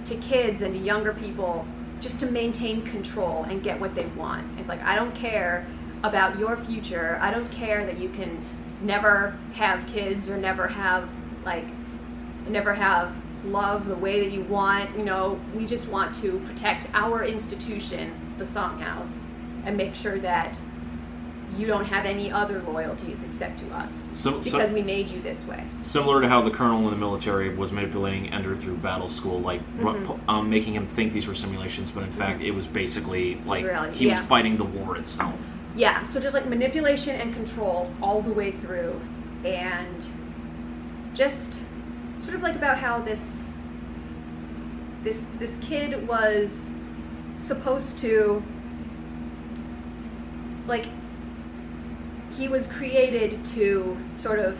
to kids and to younger people just to maintain control and get what they want. It's like, I don't care about your future. I don't care that you can never have kids or never have love the way that you want. You know, we just want to protect our institution, the Songhouse, and make sure that you don't have any other loyalties except to us because we made you this way. Similar to how the colonel in the military was manipulating Ender through battle school, like making him think these were simulations, but in fact it was basically like reality. he was fighting the war itself. Yeah, so just like manipulation and control all the way through, and just sort of like about how this kid was supposed to, like, he was created to sort of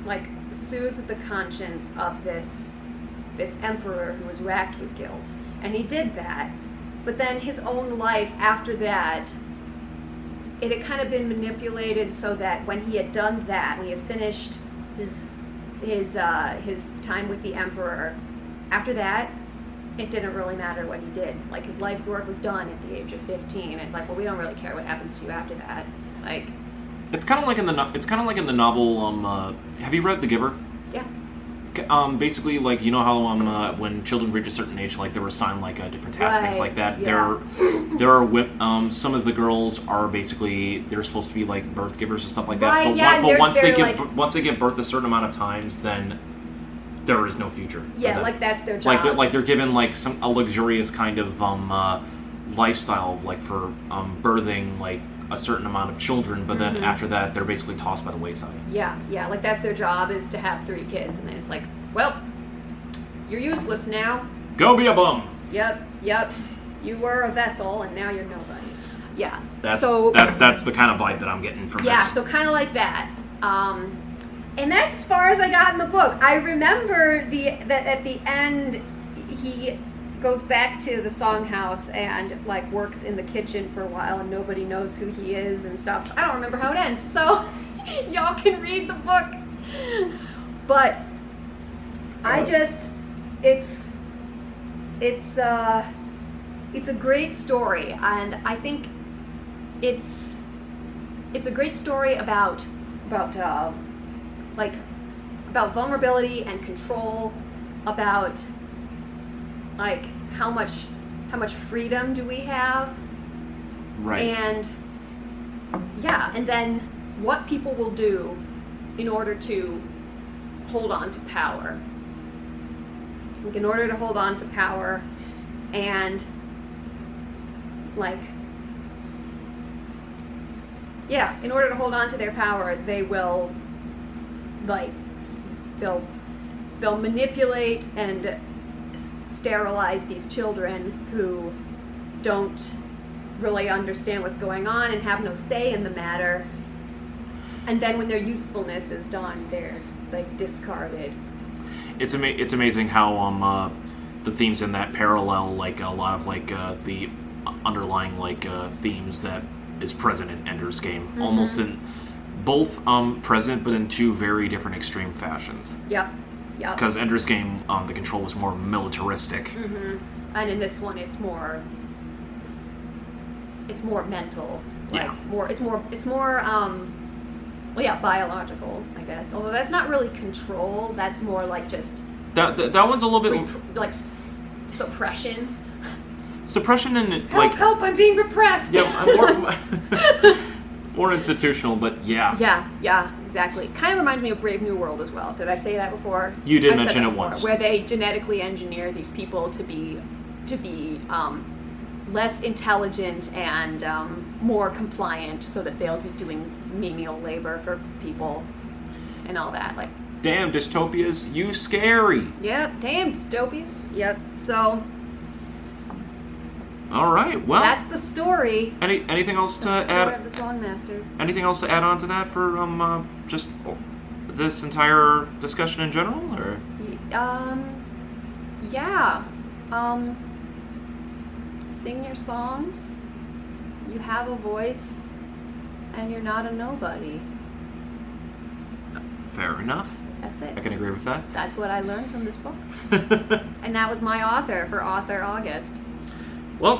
like soothe the conscience of this emperor who was racked with guilt, and he did that. But then his own life after that, it had kind of been manipulated so that when he had done that, when he had finished his time with the emperor, after that, it didn't really matter what he did. Like, his life's work was done at the age of 15. It's like, well, we don't really care what happens to you after that. Like, It's kind of like in the novel. Have you read The Giver? yeah. Basically, like, you know how when children reach a certain age, like, they were assigned like different tasks, things like that. yeah. There are some of the girls are basically, they're supposed to be like birth givers and stuff like that. Right, But, yeah, but once they they're give once they give birth a certain amount of times, then there is no future. for Yeah, them. like that's their job. Like they're given like a luxurious kind of lifestyle, like for birthing like a certain amount of children, but then after that they're basically tossed by the wayside. Yeah, like that's their job, is to have 3 kids, and then it's like, well, you're useless now. Go be a bum. Yep. You were a vessel, and now you're nobody. Yeah. That's the kind of vibe that I'm getting from Yeah, this. so kind of like that. And that's as far as I got in the book. I remember that at the end, he goes back to the Songhouse and like works in the kitchen for a while, and nobody knows who he is and stuff. I don't remember how it ends, so y'all can read the book. But I just, it's a great story, and I think it's a great story about vulnerability and control, about like how much freedom do we have, Right. and and then what people will do in order to hold on to power. Like, in order to hold on to power, and in order to hold on to their power, they will they'll manipulate and sterilize these children who don't really understand what's going on and have no say in the matter. And then when their usefulness is done, they're like discarded. It's amazing how the themes in that parallel like a lot of like the underlying like themes that is present in Ender's Game, almost in both present, but in two very different extreme fashions. Yep. Because Ender's Game, the control was more militaristic. Mm-hmm. And in this one, it's more mental. Like, Yeah. It's more biological, I guess. Although that's not really control. That's more like just That one's a little bit like suppression. Suppression and Help! I'm being repressed. Yeah, more institutional, but yeah. Yeah, exactly. Kind of reminds me of Brave New World as well. Did I say that before? You did I mention said that it before, once. Where they genetically engineer these people to be less intelligent and more compliant, so that they'll be doing menial labor for people and all that. Like, damn dystopias, you scary. yep, damn dystopias. Yep. So All right. Well, that's the story. anything else to That's the story add? of the Songmaster. Anything else to add on to that for just this entire discussion in general, or? Yeah. Sing your songs. You have a voice, and you're not a nobody. Fair enough. That's it. I can agree with that. That's what I learned from this book. And that was my author for Author August. Well,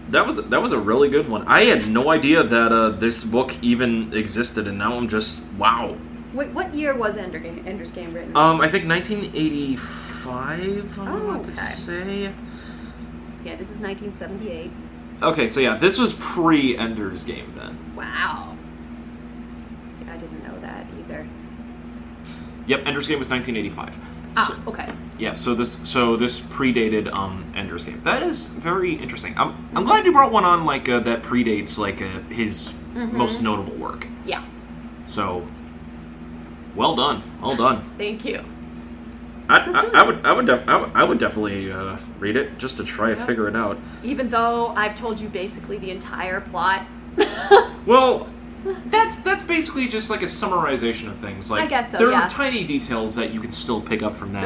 that was a really good one. I had no idea that this book even existed, and now I'm just wow. Wait, what year was Ender's Game written? I think 1985. I want to okay. say. Yeah, this is 1978. Okay, so yeah, this was pre-Ender's Game then. Wow. See, I didn't know that either. Yep, Ender's Game was 1985. Okay. Yeah, so this predated Ender's Game. That is very interesting. I'm glad you brought one on like that predates like his most notable work. Yeah. So, well done, Thank you. I would definitely read it just to try to figure it out. Even though I've told you basically the entire plot. Well, that's basically just like a summarization of things. Like, I guess so, there yeah. are tiny details that you can still pick up from that.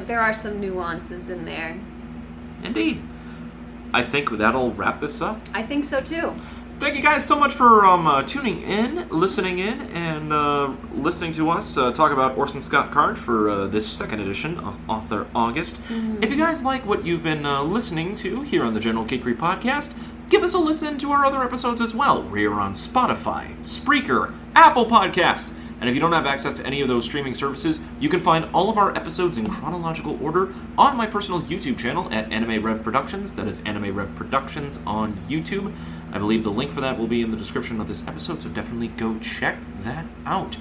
There are some nuances in there. Indeed. I think that'll wrap this up. I think so too. Thank you guys so much for tuning in, listening in, and listening to us talk about Orson Scott Card for this second edition of Author August. If you guys like what you've been listening to here on the General Geekery Podcast, give us a listen to our other episodes as well. We are on Spotify, Spreaker, Apple Podcasts, and if you don't have access to any of those streaming services, you can find all of our episodes in chronological order on my personal YouTube channel at Anime Rev Productions. That is Anime Rev Productions on YouTube. I believe the link for that will be in the description of this episode, so definitely go check that out.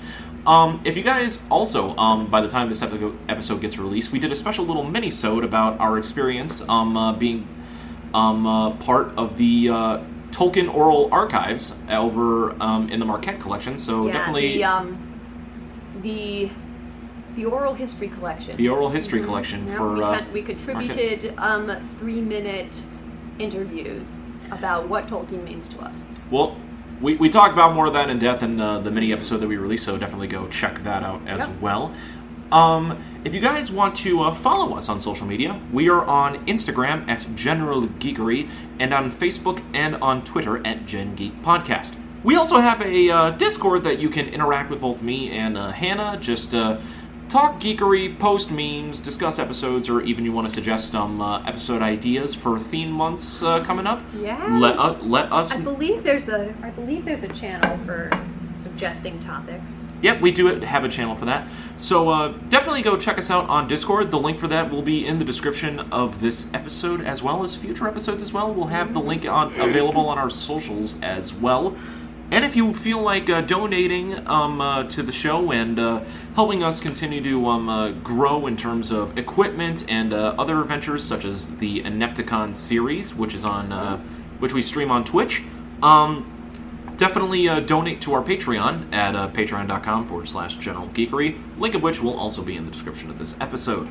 If you guys also, by the time this episode gets released, we did a special little mini-sode about our experience being part of the Tolkien Oral Archives over in the Marquette collection, so definitely... The Oral History Collection. The Oral History Collection for... we contributed 3-minute interviews about what Tolkien means to us. Well, we talked about more of that in depth in the mini episode that we released, so definitely go check that out as well. If you guys want to follow us on social media, we are on Instagram at General Geekery, and on Facebook and on Twitter at Gen Geek Podcast. We also have a Discord that you can interact with both me and Hannah. Just talk geekery, post memes, discuss episodes, or even you want to suggest episode ideas for theme months coming up. Yes. Let us. I believe there's a channel for suggesting topics. Yep, we do have a channel for that. So definitely go check us out on Discord. The link for that will be in the description of this episode, as well as future episodes as well. We'll have the link available on our socials as well. And if you feel like donating to the show and helping us continue to grow in terms of equipment and other ventures, such as the Inepticon series, which is on which we stream on Twitch, definitely donate to our Patreon at patreon.com/General Geekery, link of which will also be in the description of this episode.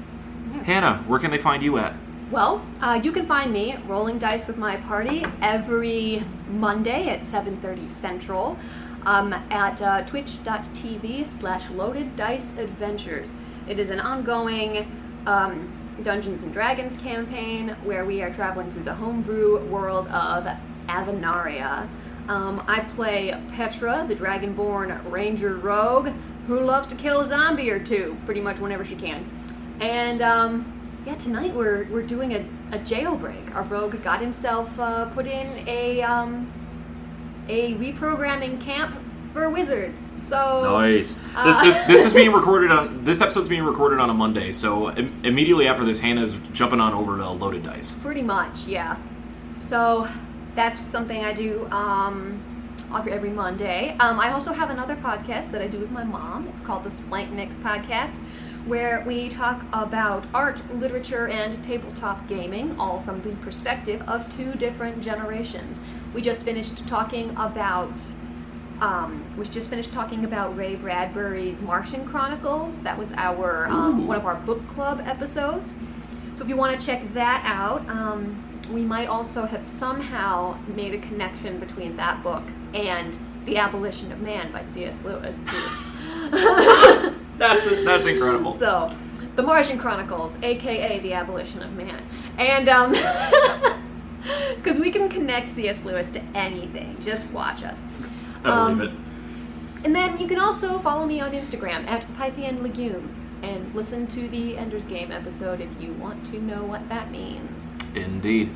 Yeah. Hannah, where can they find you at? Well, you can find me rolling dice with my party every Monday at 7:30 Central at twitch.tv/LoadedDiceAdventures. It is an ongoing Dungeons & Dragons campaign where we are traveling through the homebrew world of Avenaria. I play Petra, the Dragonborn Ranger Rogue, who loves to kill a zombie or two, pretty much whenever she can. And yeah, tonight we're doing a jailbreak. Our rogue got himself put in a reprogramming camp for wizards. So nice. This is being recorded on. This episode's being recorded on a Monday. So immediately after this, Hannah's jumping on over to Loaded Dice. Pretty much, yeah. So that's something I do every Monday. I also have another podcast that I do with my mom. It's called the Splanknicks Podcast, where we talk about art, literature, and tabletop gaming, all from the perspective of two different generations. We just finished talking about Ray Bradbury's Martian Chronicles. That was our one of our book club episodes. So if you want to check that out, we might also have somehow made a connection between that book and The Abolition of Man by C.S. Lewis. That's incredible. So, The Martian Chronicles, a.k.a. The Abolition of Man. And, because we can connect C.S. Lewis to anything. Just watch us. I believe it. And then you can also follow me on Instagram at Pythian Legume and listen to the Ender's Game episode if you want to know what that means. Indeed.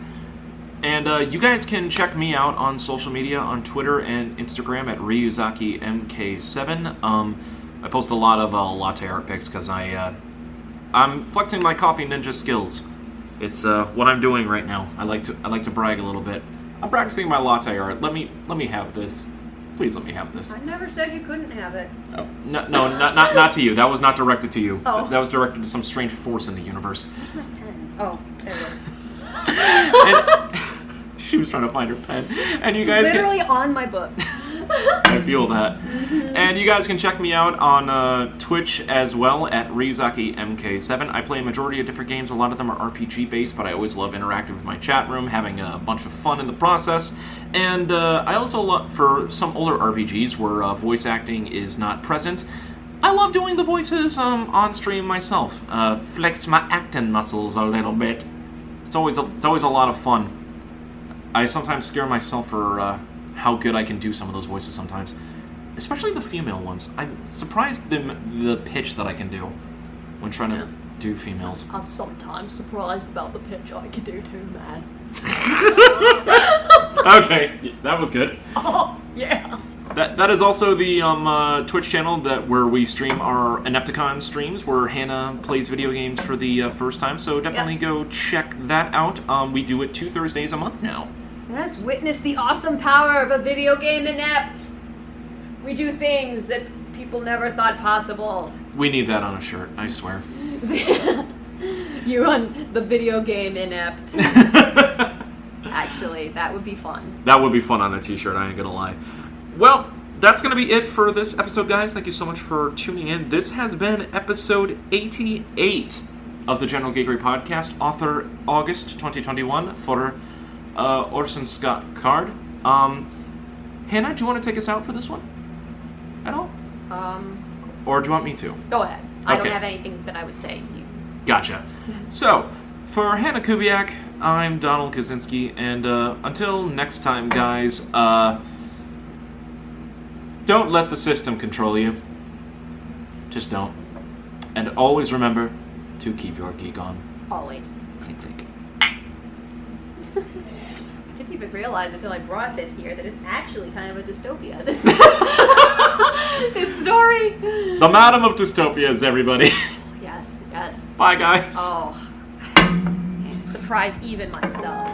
And you guys can check me out on social media, on Twitter and Instagram at RyuzakiMK7. I post a lot of latte art pics because I'm flexing my coffee ninja skills. It's what I'm doing right now. I like to brag a little bit. I'm practicing my latte art. Let me have this. Please let me have this. I never said you couldn't have it. Oh, no, not to you. That was not directed to you. Oh. That was directed to some strange force in the universe. Where's my pen? Oh, there it is. And she was trying to find her pen. And you guys literally on my book. I feel that. And you guys can check me out on Twitch as well at RyuzakiMK7. I play a majority of different games. A lot of them are RPG based, but I always love interacting with my chat room, having a bunch of fun in the process. And I also love, for some older RPGs where voice acting is not present, I love doing the voices on stream myself. Flex my acting muscles a little bit. It's always a lot of fun. I sometimes scare myself for how good I can do some of those voices sometimes, especially the female ones. I'm surprised the pitch that I can do when trying to do females. I'm sometimes surprised about the pitch I can do too, man. Okay, that was good. Oh, yeah. That is also the Twitch channel where we stream our Inepticon streams, where Hannah plays video games for the first time. So definitely go check that out. We do it 2 Thursdays a month now. Yes, witness the awesome power of a video game inept. We do things that people never thought possible. We need that on a shirt, I swear. You run the video game inept. Actually, that would be fun. That would be fun on a t-shirt, I ain't gonna lie. Well, that's going to be it for this episode, guys. Thank you so much for tuning in. This has been episode 88 of the General Gateway Podcast, author August 2021 for Orson Scott Card. Hannah, do you want to take us out for this one at all? Or do you want me to? Go ahead. I Okay. don't have anything that I would say. Gotcha. So, for Hannah Kubiak, I'm Donald Kaczynski, and until next time, guys, don't let the system control you. Just don't. And always remember to keep your geek on. Always. Clink, clink. I didn't even realize until I brought this here that it's actually kind of a dystopia. This, this story. The Madam of Dystopias, everybody. Yes, yes. Bye, guys. Oh. Surprised even myself.